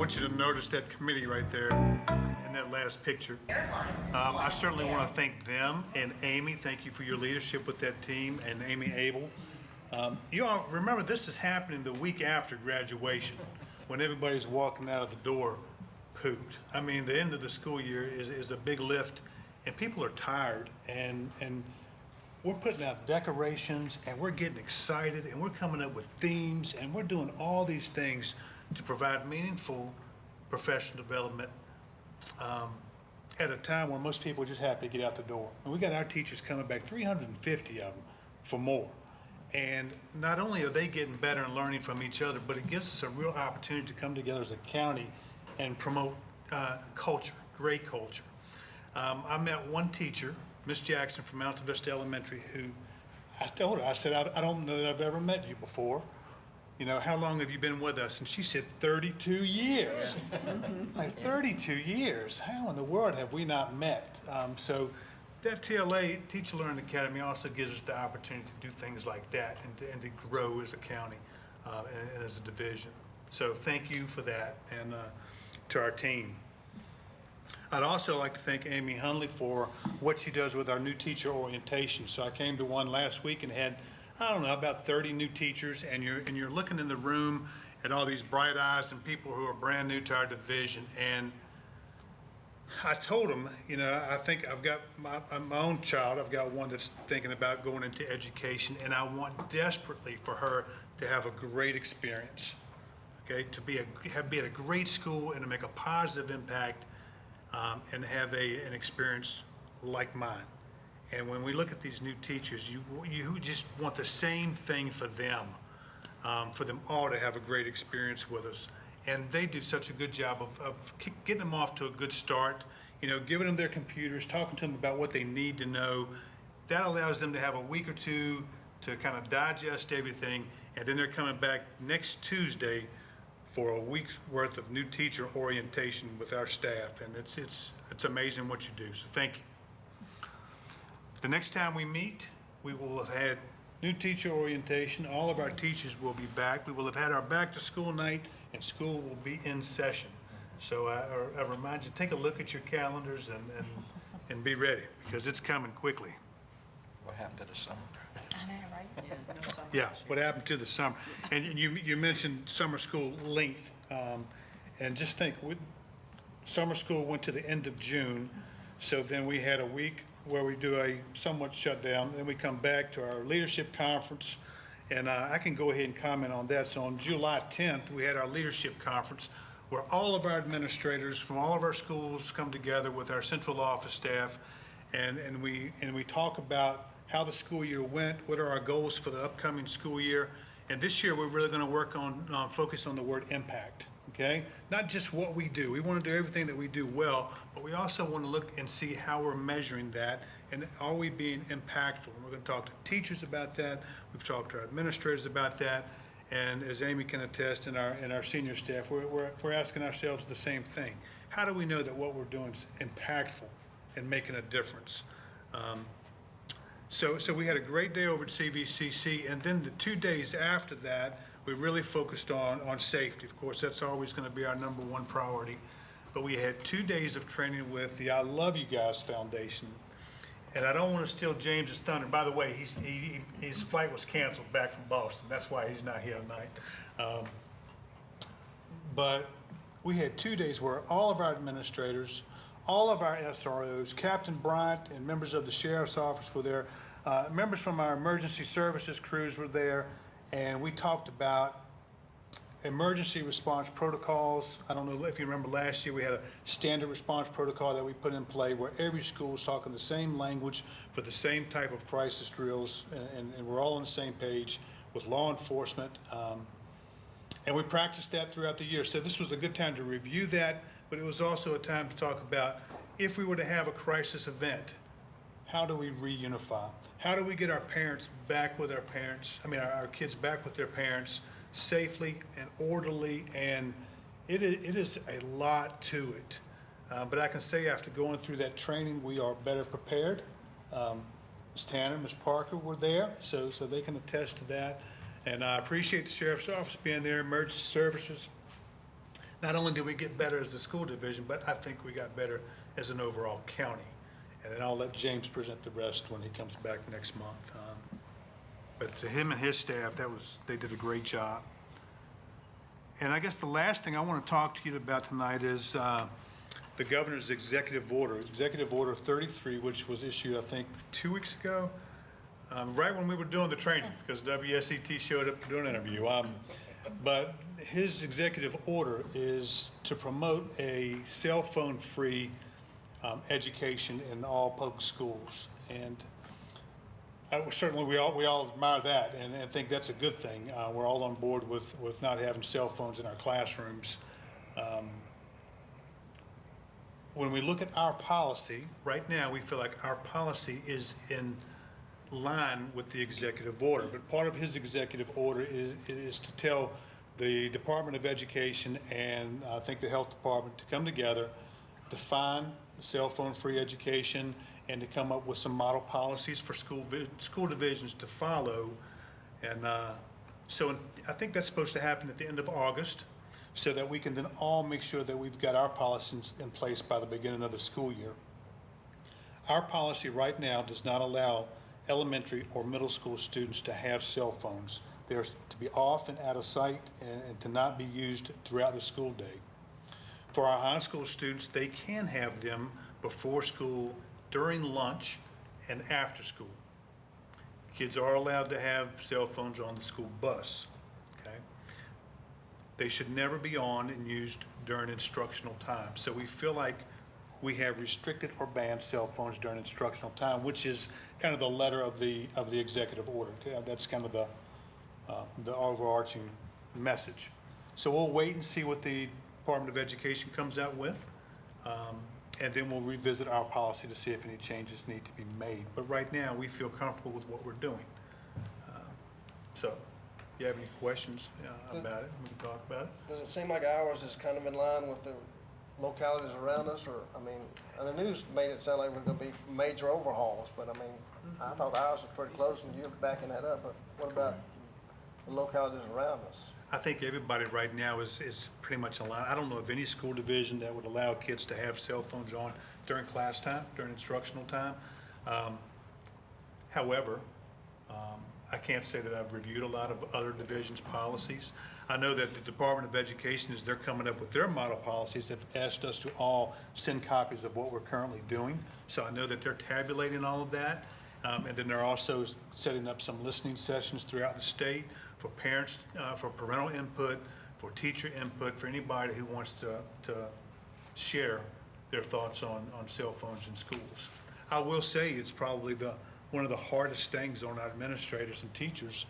want you to notice that committee right there in that last picture. I certainly want to thank them and Amy. Thank you for your leadership with that team, and Amy Abel. You all remember, this is happening the week after graduation, when everybody's walking out of the door pooped. I mean, the end of the school year is a big lift, and people are tired, and we're putting out decorations, and we're getting excited, and we're coming up with themes, and we're doing all these things to provide meaningful professional development at a time when most people are just happy to get out the door. And we got our teachers coming back, 350 of them, for more. And not only are they getting better and learning from each other, but it gives us a real opportunity to come together as a county and promote culture, great culture. I met one teacher, Miss Jackson from Alta Vista Elementary, who I told her, I said, I don't know that I've ever met you before. You know, how long have you been with us? And she said, 32 years. Like, 32 years? How in the world have we not met? So that TLA, Teacher Learning Academy, also gives us the opportunity to do things like that and to grow as a county and as a division. So thank you for that, and to our team. I'd also like to thank Amy Hunley for what she does with our new teacher orientation. So I came to one last week and had, I don't know, about 30 new teachers, and you're looking in the room at all these bright eyes and people who are brand new to our division. And I told them, you know, I think I've got my own child. I've got one that's thinking about going into education, and I want desperately for her to have a great experience, okay, to be at a great school and to make a positive impact, and have an experience like mine. And when we look at these new teachers, you just want the same thing for them all to have a great experience with us. And they do such a good job of getting them off to a good start, you know, giving them their computers, talking to them about what they need to know. That allows them to have a week or two to kind of digest everything, and then they're coming back next Tuesday for a week's worth of new teacher orientation with our staff, and it's amazing what you do, so thank you. The next time we meet, we will have had new teacher orientation. All of our teachers will be back. We will have had our back to school night, and school will be in session. So I remind you, take a look at your calendars and be ready, because it's coming quickly. What happened to the summer? I know, right? Yeah, no summer Yeah, this year. what happened to the summer? And you mentioned summer school length, and just think, summer school went to the end of June, so then we had a week where we do a somewhat shutdown, then we come back to our leadership conference, and I can go ahead and comment on that. So on July 10th, we had our leadership conference, where all of our administrators from all of our schools come together with our central office staff, and we talk about how the school year went, what are our goals for the upcoming school year. And this year, we're really going to work on, focus on the word impact, okay? Not just what we do. We want to do everything that we do well, but we also want to look and see how we're measuring that, and are we being impactful? And we're going to talk to teachers about that. We've talked to our administrators about that. And as Amy can attest, and our senior staff, we're asking ourselves the same thing. How do we know that what we're doing is impactful and making a difference? So we had a great day over at CVCC, and then the 2 days after that, we really focused on safety. Of course, that's always going to be our number one priority. But we had 2 days of training with the I Love You Guys Foundation. And I don't want to steal James's thunder. By the way, his flight was canceled back from Boston. That's why he's not here tonight. But we had 2 days where all of our administrators, all of our SROs, Captain Bryant and members of the Sheriff's Office were there. Members from our emergency services crews were there, and we talked about emergency response protocols. I don't know if you remember last year, we had a standard response protocol that we put in play where every school was talking the same language for the same type of crisis drills, and we're all on the same page with law enforcement. And we practiced that throughout the year. So this was a good time to review that, but it was also a time to talk about, if we were to have a crisis event, how do we reunify? How do we get our parents back with our kids back with their parents safely and orderly? And it is a lot to it. But I can say, after going through that training, we are better prepared. Ms. Tanner, Ms. Parker were there, so they can attest to that. And I appreciate the Sheriff's Office being there, emergency services. not only did we get better as a school division, but I think we got better as an overall county. And then I'll let James present the rest when he comes back next month. But to him and his staff, they did a great job. And I guess the last thing I want to talk to you about tonight is the governor's executive order 33, which was issued, I think, 2 weeks ago, right when we were doing the training, because WSET showed up to do an interview. But his executive order is to promote a cell phone-free education in all public schools. And certainly we all admire that and think that's a good thing. We're all on board with not having cell phones in our classrooms. When we look at our policy, right now we feel like our policy is in line with the executive order. But part of his executive order is to tell the Department of Education and I think the Health Department to come together, define cell phone-free education, and to come up with some model policies for school divisions to follow. And so I think that's supposed to happen at the end of August so that we can then all make sure that we've got our policies in place by the beginning of the school year. Our policy right now does not allow elementary or middle school students to have cell phones. They're to be off and out of sight and to not be used throughout the school day. For our high school students, they can have them before school, during lunch, and after school. Kids are allowed to have cell phones on the school bus, okay? They should never be on and used during instructional time. So we feel like we have restricted or banned cell phones during instructional time, which is kind of the letter of the executive order. That's kind of the overarching message. So we'll wait and see what the Department of Education comes out with. And then we'll revisit our policy to see if any changes need to be made. But right now, we feel comfortable with what we're doing. So, if you have any questions about it, we can talk about it. Does it seem like ours is kind of in line with the localities around us, or, I mean, and the news made it sound like we're gonna be major overhauls, but I mean, I thought ours was pretty close, and you're backing that up, but what about the localities around us? I think everybody right now is pretty much aligned. I don't know of any school division that would allow kids to have cell phones on during class time, during instructional time. However, I can't say that I've reviewed a lot of other divisions' policies. I know that the Department of Education, as they're coming up with their model policies, have asked us to all send copies of what we're currently doing. So I know that they're tabulating all of that. And then they're also setting up some listening sessions throughout the state for parents, for parental input, for teacher input, for anybody who wants to share their thoughts on cell phones in schools. I will say it's probably one of the hardest things on our administrators and teachers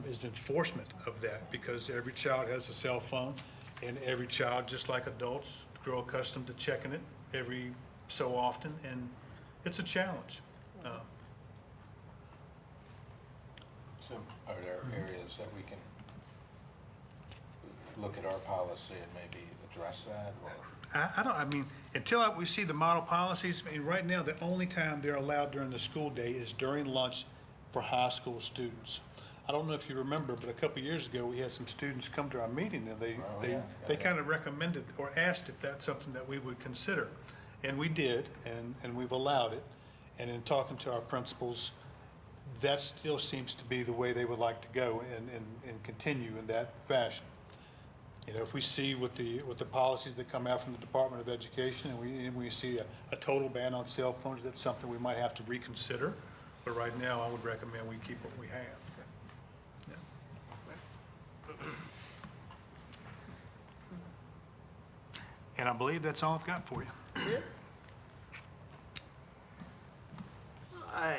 is enforcement of that, because every child has a cell phone, and every child, just like adults, grow accustomed to checking it every so often, and it's a challenge. So are there areas that we can look at our policy and maybe address that? Or? I mean, until we see the model policies, I mean, right now, the only time they're allowed during the school day is during lunch for high school students. I don't know if you remember, but a couple of years ago, we had some students come to our meeting, and they kind of recommended or asked if that's something that we would consider. And we did, and we've allowed it. And in talking to our principals, that still seems to be the way they would like to go and continue in that fashion. You know, if we see with the policies that come out from the Department of Education and we see a total ban on cell phones, that's something we might have to reconsider. But right now, I would recommend we keep what we have. Yeah. And I believe that's all I've got for you. Good. Aye.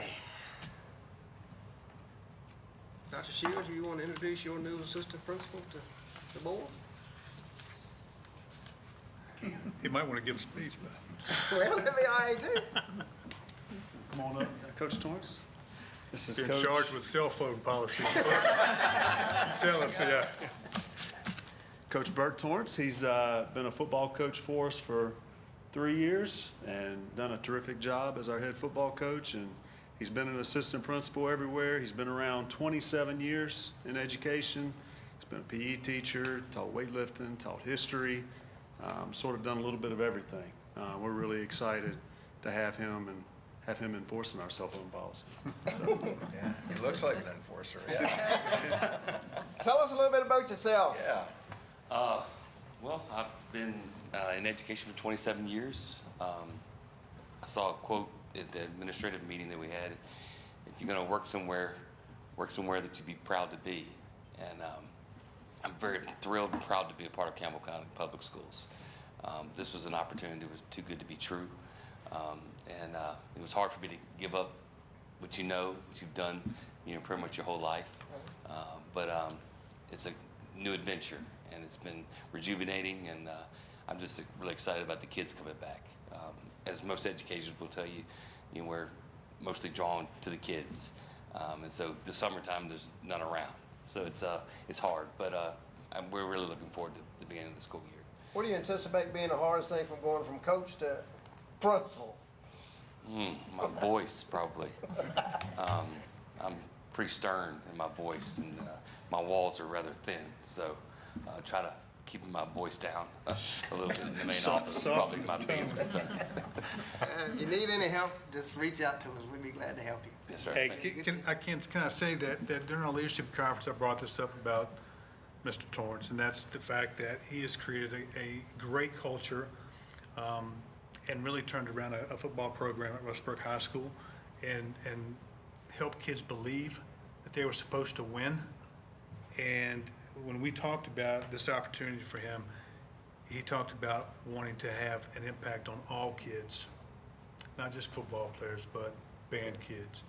Dr. Shields, you want to introduce your new assistant principal to the board? He might want to give a speech, but Well, that'd be all right, too. come on up. Coach Torrance? This is You're in Coach. charge with cell phone policy. Tell us, yeah. Coach Bert Torrance. He's been a football coach for us for 3 years and done a terrific job as our head football coach. And he's been an assistant principal everywhere. He's been around 27 years in education. He's been a PE teacher, taught weightlifting, taught history, sort of done a little bit of everything. We're really excited to have him and have him enforcing our cell phone policy. Yeah, he looks like an enforcer, yeah. Tell us a little bit about yourself. Yeah. Well, I've been in education for 27 years. I saw a quote at the administrative meeting that we had. If you're going to work somewhere that you'd be proud to be. And I'm very thrilled and proud to be a part of Campbell County Public Schools. This was an opportunity that was too good to be true. And it was hard for me to give up what you've done, pretty much your whole life. But it's a new adventure, and it's been rejuvenating, and I'm just really excited about the kids coming back. As most educators will tell you, we're mostly drawn to the kids, and so the summertime there's none around, so it's hard. But we're really looking forward to the beginning of the school year. What do you anticipate being the hardest thing from going from coach to principal? My voice, probably. I'm pretty stern in my voice, and my walls are rather thin, so try to keep my voice down a little bit in the main office is probably my biggest concern. If you need any help, just reach out to us. We'd be glad to help you. Yes, sir. Hey, Thank you. can I say that during our leadership conference, I brought this up about Mr. Torrance, and that's the fact that he has created a great culture and really turned around a football program at Rustburg High School and helped kids believe that they were supposed to win. And when we talked about this opportunity for him, he talked about wanting to have an impact on all kids, not just football players, but band kids,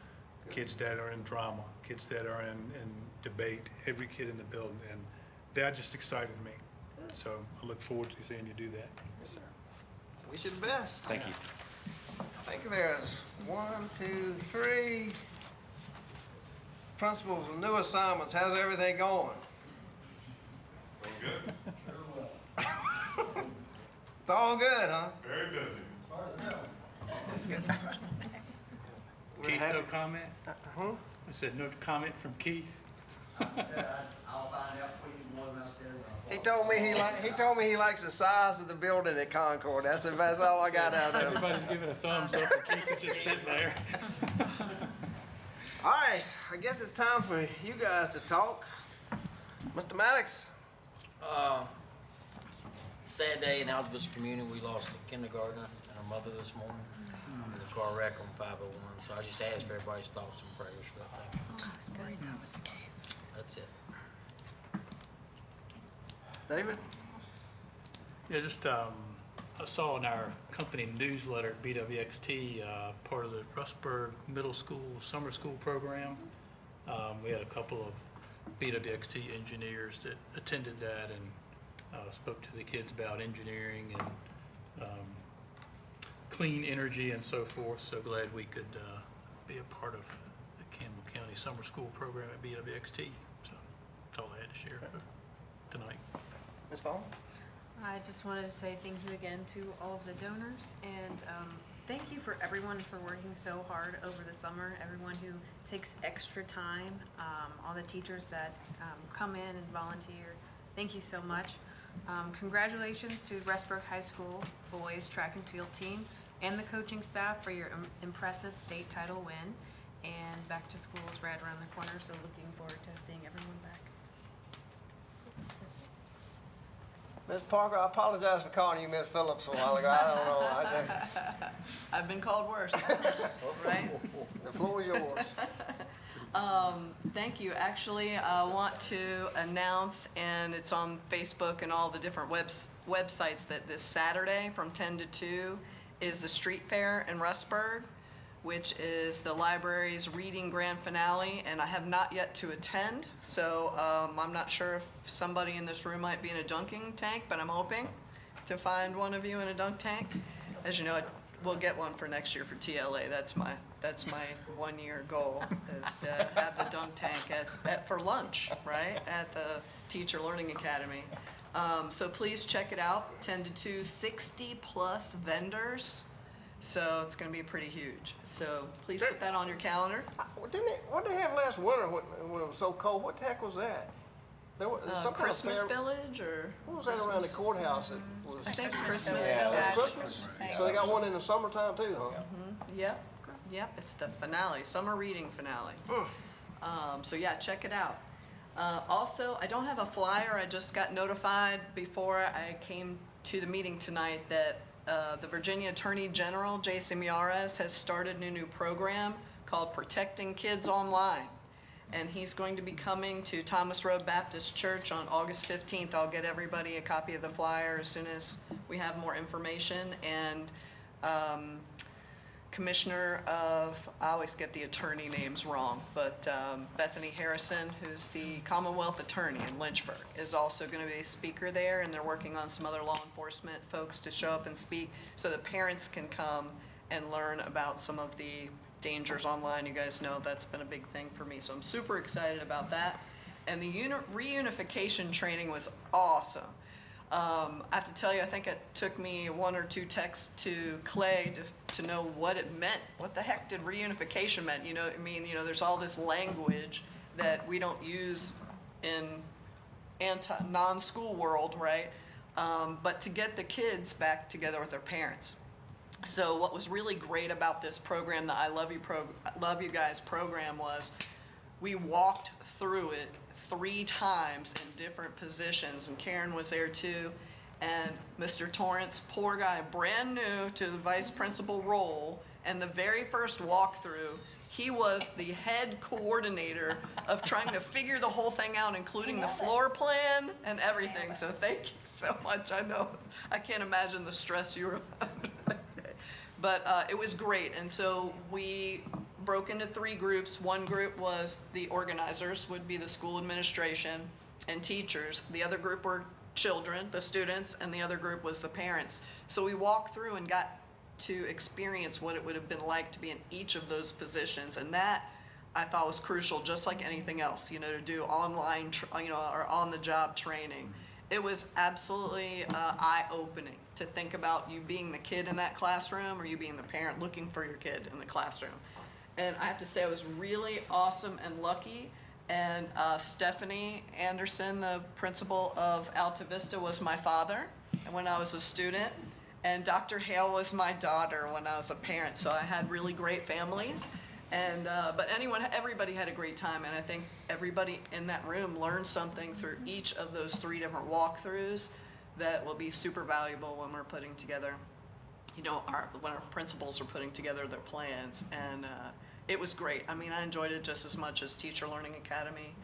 kids that are in drama, kids that are in debate, every kid in the building. And that just excited me. So I look forward to seeing you do that. Yes, sir. Wish you the best. Thank you. I think there's 1, 2, 3 principals and new assignments. How's everything going? Good. It's all good, huh? Very busy. That's good. We're Keith, happy. no comment? Huh? I said no comment from Keith. I'll find out for you more than I said. He told me he likes the size of the building at Concord. That's all I got out of him. Everybody's giving a thumbs up, and Keith is just sitting there. All right, I guess it's time for you guys to talk. Mr. Maddox. Sad day in Algebra community. We lost a kindergartner and her mother this morning in a car wreck on 501. So I just asked for everybody's thoughts and prayers for that. That's great. That was the case. That's it. David? Yeah, just I saw in our company newsletter at BWXT, part of the Rustburg Middle School Summer School program. We had a couple of BWXT engineers that attended that and spoke to the kids about engineering and clean energy and so forth. So glad we could be a part of the Campbell County Summer School program at BWXT. So that's all I had to share for tonight. Ms. Vaughn? I just wanted to say thank you again to all of the donors, and thank you for everyone for working so hard over the summer, everyone who takes extra time, all the teachers that come in and volunteer. Thank you so much. Congratulations to Rustburg High School boys track and field team and the coaching staff for your impressive state title win. And back to school is right around the corner, so looking forward to seeing everyone back. Ms. Parker, I apologize for calling you Ms. Phillips a while ago. I don't know. I've been called worse, right? The floor is yours. Thank you. Actually, I want to announce, and it's on Facebook and all the different websites, that this Saturday from 10 to 2 is the street fair in Rustburg, which is the library's reading grand finale, and I have not yet to attend, so I'm not sure if somebody in this room might be in a dunking tank, but I'm hoping to find one of you in a dunk tank. As you know, we'll get one for next year for TLA. That's my 1-year goal, is to have the dunk tank for lunch, right, at the Teacher Learning Academy. So please check it out, 10 to 2, 60+ vendors. So it's going to be pretty huge. So please put that on your calendar. What did they have last winter when it was so cold? What the heck was that? There was some kind of Christmas fair- Village or? What was that around the courthouse that was? I think Christmas Yeah, Village. that's Christmas? So they got one in the summertime too, huh? Yep, yep, it's the finale, summer reading finale. So yeah, check it out. Also, I don't have a flyer, I just got notified before I came to the meeting tonight that the Virginia Attorney General, Jason Miyares, has started a new program called Protecting Kids Online. And he's going to be coming to Thomas Road Baptist Church on August 15th. I'll get everybody a copy of the flyer as soon as we have more information. And Commissioner of, I always get the attorney names wrong, but Bethany Harrison, who's the Commonwealth Attorney in Lynchburg, is also going to be a speaker there, and they're working on some other law enforcement folks to show up and speak so that parents can come and learn about some of the dangers online. You guys know that's been a big thing for me, so I'm super excited about that. And the reunification training was awesome. I have to tell you, I think it took me 1 or 2 texts to Clay to know what it meant. What the heck did reunification mean? You know, I mean, you know, there's all this language that we don't use in non-school world, right? But to get the kids back together with their parents. So what was really great about this program, the I Love You Guys program, was we walked through it 3 times in different positions, and Karen was there too. And Mr. Torrance, poor guy, brand new to the vice principal role, and the very first walkthrough, he was the head coordinator of trying to figure the whole thing out, including the floor plan and everything. So thank you so much. I know, I can't imagine the stress you were under that day. But it was great, and so we broke into 3 groups. One group was the organizers, would be the school administration and teachers. The other group were children, the students, and the other group was the parents. So we walked through and got to experience what it would have been like to be in each of those positions, and that I thought was crucial, just like anything else, you know, to do online, or on-the-job training. It was absolutely eye-opening to think about you being the kid in that classroom or you being the parent looking for your kid in the classroom. And I have to say I was really awesome and lucky. And Stephanie Anderson, the principal of Alta Vista, was my father when I was a student. And Dr. Hale was my daughter when I was a parent. So I had really great families. And but everybody had a great time. And I think everybody in that room learned something through each of those 3 different walkthroughs that will be super valuable when we're putting together, you know, when our principals are putting together their plans. And it was great. I mean, I enjoyed it just as much as Teacher Learning Academy.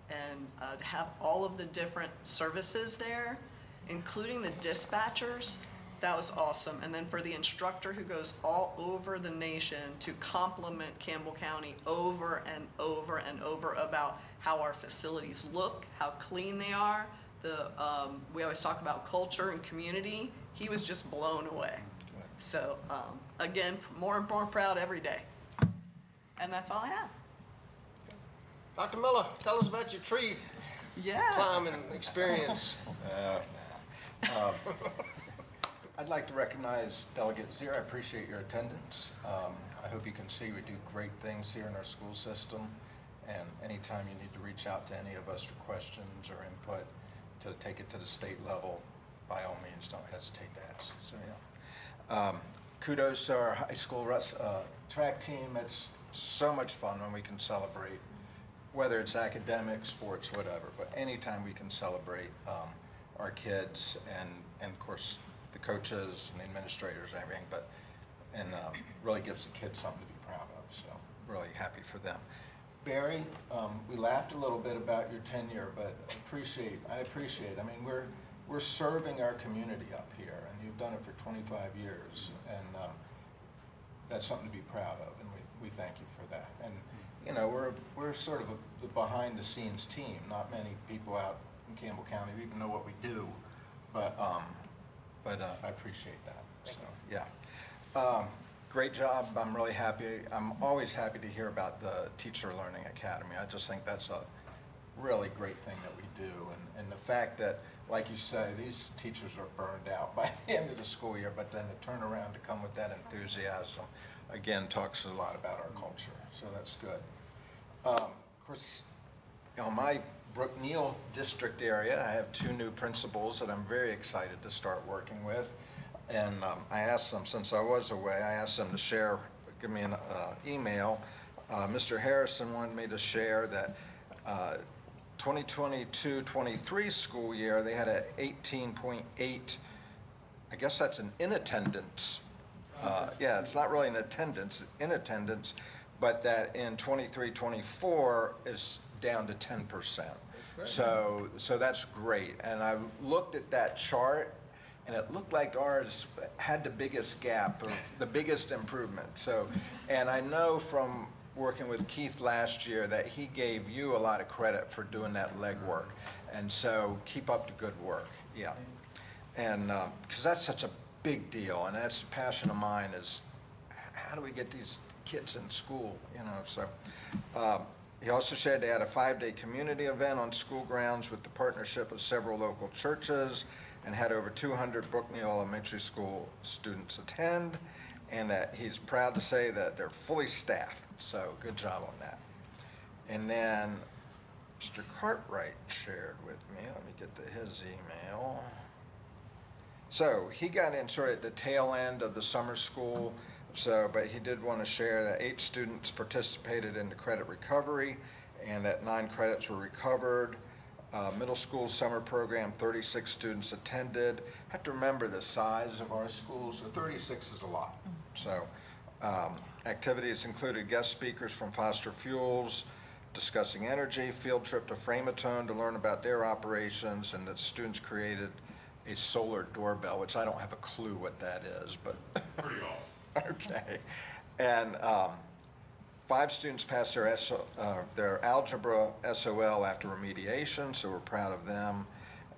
And to have all of the different services there, including the dispatchers, that was awesome. And then for the instructor who goes all over the nation to compliment Campbell County over and over and over about how our facilities look, how clean they are. We always talk about culture and community. He was just blown away. So again, more and more proud every day. And that's all I have. Dr. Miller, tell us about your tree climbing experience. I'd like to recognize Delegate Zier. I appreciate your attendance. I hope you can see we do great things here in our school system. And anytime you need to reach out to any of us for questions or input to take it to the state level, by all means, don't hesitate to ask. So yeah. Kudos to our high school track team. It's so much fun when we can celebrate, whether it's academic, sports, whatever. But anytime we can celebrate our kids and of course the coaches and the administrators and everything, and really gives the kids something to be proud of. So really happy for them. Barry, we laughed a little bit about your tenure, but I appreciate. I mean, we're serving our community up here, and you've done it for 25 years, and that's something to be proud of, and we thank you for that. And you know, we're sort of the behind-the-scenes team. Not many people out in Campbell County even know what we do, but I appreciate that. So yeah. Great job. I'm really happy. I'm always happy to hear about the Teacher Learning Academy. I just think that's a really great thing that we do. And the fact that, like you say, these teachers are burned out by the end of the school year, but then to turn around to come with that enthusiasm, again, talks a lot about our culture. So that's good. Of course, you know, my Brook Neal district area, I have 2 new principals that I'm very excited to start working with. And I asked them, since I was away, I asked them to share, give me an email. Mr. Harrison wanted me to share that 2022-23 school year, they had a 18.8, I guess that's an in attendance. Yeah, it's not really an attendance, in attendance, but that in 23-24 is down to 10%. So that's great. And I looked at that chart, and it looked like ours had the biggest gap, or the biggest improvement. So, and I know from working with Keith last year that he gave you a lot of credit for doing that legwork. And so keep up the good work, yeah. And because that's such a big deal, and that's a passion of mine, is how do we get these kids in school, you know? So he also shared they had a 5-day community event on school grounds with the partnership of several local churches, and had over 200 Brook Neal Elementary School students attend, and that he's proud to say that they're fully staffed. So good job on that. And then Mr. Cartwright shared with me, let me get to his email. So he got in sort of at the tail end of the summer school, but he did want to share that 8 students participated in the credit recovery, and that 9 credits were recovered. Middle school summer program, 36 students attended. Have to remember the size of our schools, so 36 is a lot. So activities included guest speakers from Foster Fuels, discussing energy, field trip to Framatone to learn about their operations, and the students created a solar doorbell, which I don't have a clue what that is, but. Pretty awesome. Okay. And 5 students passed their algebra SOL after remediation, so we're proud of them.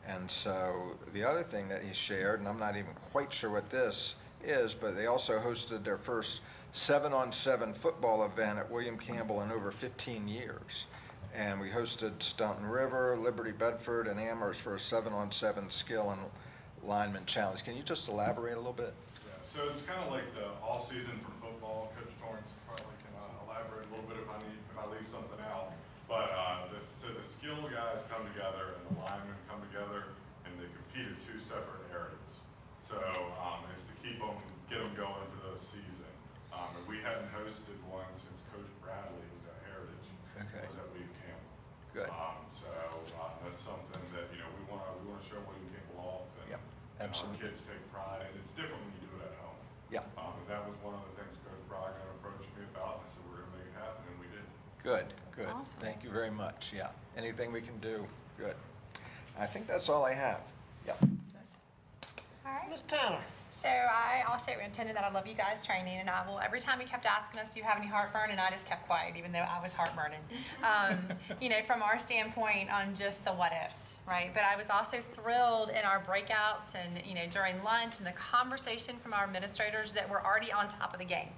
And so the other thing that he shared, and I'm not even quite sure what this is, but they also hosted their first 7-on-7 football event at William Campbell in over 15 years. And we hosted Staunton River, Liberty Bedford, and Amherst for a 7-on-7 skill and lineman challenge. Can you just elaborate a little bit? Yeah, so it's kind of like the off-season for football. Coach Torrance probably can elaborate a little bit if I leave something out. But the skill guys come together and the linemen come together, and they compete in 2 separate areas. So it's to get them going for the season. And we hadn't hosted one since Coach Bradley was at Heritage. Okay. Was at William Campbell. Good. So that's something that we want to show William Campbell off. And, Yep, absolutely. Kids take pride, and it's different when you do it at home. Yeah. And that was one of the things Coach Braga approached me about, and I said we're going to make it happen, and we did. Good, good. Awesome. Thank you very much, yeah. Anything we can do, good. I think that's all I have. Yep. All right. Ms. Tanner. So I also attended that I Love You Guys training, and every time he kept asking us, do you have any heartburn? And I just kept quiet, even though I was heartburning. From our standpoint on just the what ifs, right? But I was also thrilled in our breakouts and, during lunch and the conversation from our administrators that were already on top of the game.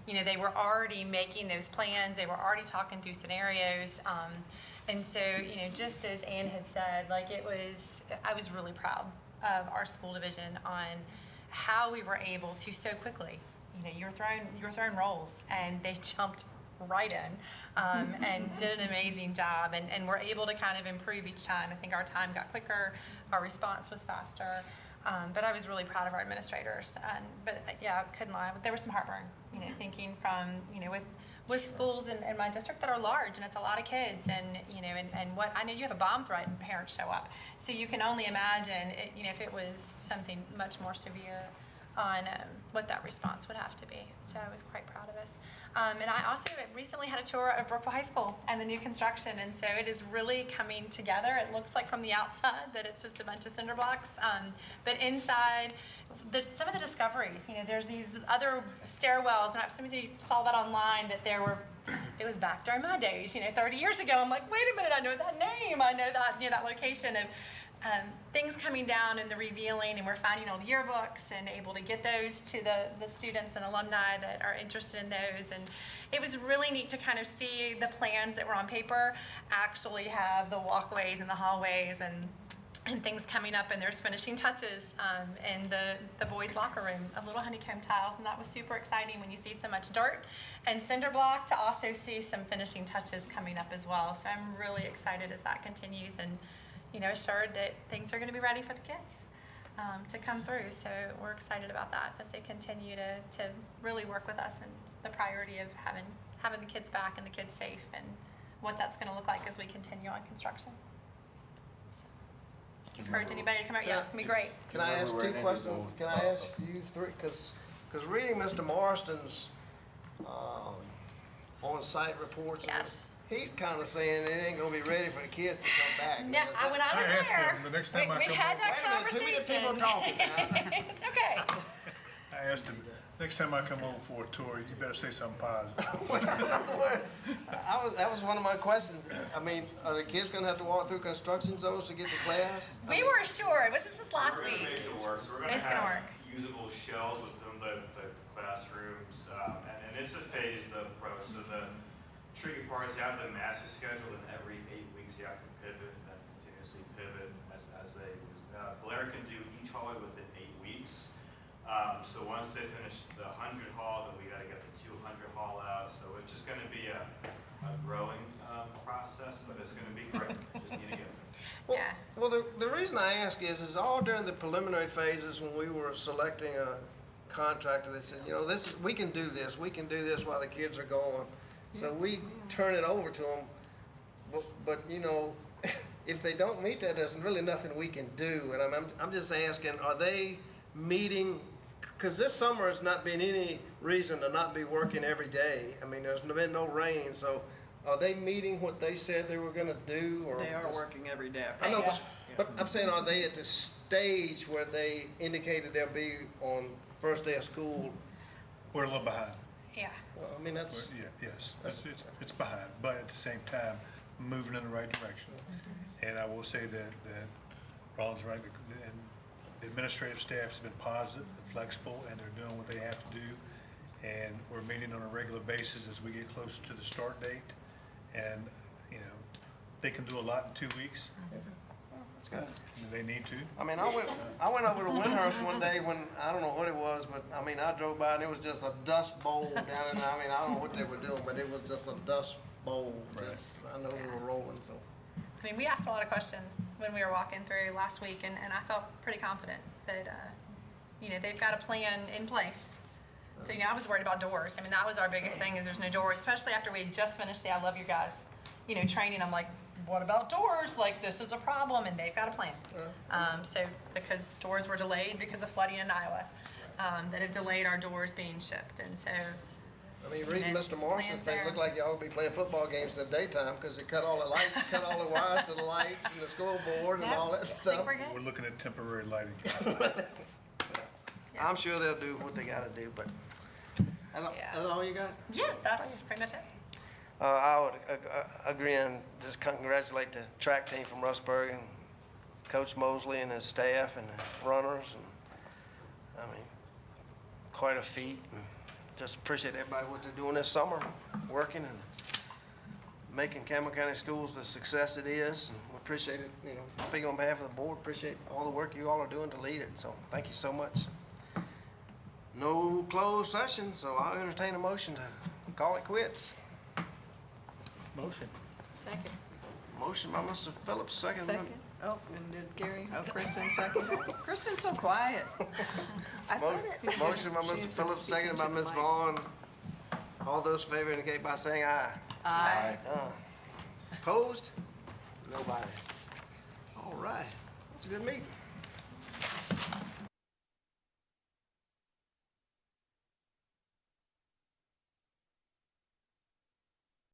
They were already making those plans. They were already talking through scenarios. And so, just as Ann had said, I was really proud of our school division on how we were able to so quickly, you're throwing roles, and they jumped right in and did an amazing job, and we're able to kind of improve each time. I think our time got quicker, our response was faster, but I was really proud of our administrators. But yeah, I couldn't lie, but there was some heartburn, thinking from, with schools in my district that are large, and it's a lot of kids, and what I know, you have a bomb threat and parents show up, so you can only imagine if it was something much more severe on what that response would have to be. So I was quite proud of us. And I also recently had a tour of Brookville High School and the new construction, and so it is really coming together. It looks like from the outside that it's just a bunch of cinder blocks, but inside, some of the discoveries, there's these other stairwells, and somebody saw that online, that it was back during my days, 30 years ago. I'm like, wait a minute, I know that name, I know that, that location of things coming down and the revealing, and we're finding old yearbooks and able to get those to the students and alumni that are interested in those. And it was really neat to kind of see the plans that were on paper actually have the walkways and the hallways and and things coming up, and there's finishing touches in the boys' locker room of little honeycomb tiles, and that was super exciting when you see so much dirt and cinder block to also see some finishing touches coming up as well. So I'm really excited as that continues, and assured that things are going to be ready for the kids to come through. So we're excited about that as they continue to really work with us, and the priority of having the kids back and the kids safe, and what that's going to look like as we continue on construction. Encourage anybody to come out. Yeah, it's gonna be great. Can I ask two questions? Can I ask you three? Because reading Mr. Marston's on-site reports, Yes. he's kind of saying it ain't gonna be ready for the kids to come back. No, Is that- when I was asked there, him the next time I we come had over. that Wait a minute, too many conversation. people talking. It's okay. I asked him, next time I come over for a tour, you better say something positive. In other words, that was one of my questions. I mean, are the kids gonna have to walk through construction zones to get to class? We were sure. This was just last We're week. gonna make it work. So we're gonna It's gonna have work. usable shells within the classrooms, and it's a phased approach. So the tricky part is you have the master schedule, and every 8 weeks you have to pivot and continuously pivot as they. Blair can do each hallway within 8 weeks. So once they finish the 100 hall, then we got to get the 200 hall out. So it's just going to be a growing process, but it's going to be great. Just need to get there. Well, Yeah. well, the reason I ask is all during the preliminary phases when we were selecting a contractor, they said, we can do this while the kids are gone. So we turn it over to them, but if they don't meet that, there's really nothing we can do. And I'm just asking, are they meeting? Because this summer has not been any reason to not be working every day. I mean, there's been no rain, so are they meeting what they said they were gonna do? Or They are working every day. I know, Yeah. but I'm saying, are they at the stage where they indicated they'll be on first day of school? We're a little behind. Yeah. Well, I mean, that's, Yes, it's behind, but at the same time, moving in the right direction. And I will say that Ron's right, and the administrative staff has been positive and flexible, and they're doing what they have to do. And we're meeting on a regular basis as we get closer to the start date. And, they can do a lot in 2 weeks. that's good. They need to. I mean, I went over to Windhurst one day when, I don't know what it was, but I mean, I drove by and it was just a dust bowl down there. I mean, I don't know what they were doing, but it was just a dust bowl. Just, I know they were rolling, so. I mean, we asked a lot of questions when we were walking through last week, and I felt pretty confident that, they've got a plan in place. So, I was worried about doors. I mean, that was our biggest thing, is there's no doors, especially after we had just finished the I Love You Guys, training. I'm like, what about doors? Like, this is a problem, and they've got a plan. So, because doors were delayed because of flooding in Iowa, that have delayed our doors being shipped, and so. I mean, reading And Mr. Marston's plans thing, there. looked like y'all would be playing football games in the daytime because they cut all the lights, cut all the wires to the lights and the scoreboard and Yeah, all that I think stuff. we're good. We're looking at temporary lighting. I'm sure they'll do what they gotta do, but, that's all you got? Yeah, that's pretty much it. I would agree and just congratulate the track team from Rustburg and Coach Mosley and his staff and the runners. And I mean, quite a feat. And just appreciate everybody what they're doing this summer, working and making Campbell County Schools the success it is. And we appreciate it, speaking on behalf of the board, appreciate all the work you all are doing to lead it. So thank you so much. No closed session, so I'll entertain a motion to call it quits. Motion. Second. Motion by Mr. Phillips, second. Second. Oh, and did Gary? Oh, Kristen seconded. Kristen's so quiet. I said it. Motion by She Mr. is Phillips, speaking seconded by to the Ms. mic. Vaughn. All those in favor indicate by saying aye. Aye. Opposed? Nobody. All right. That's a good meeting.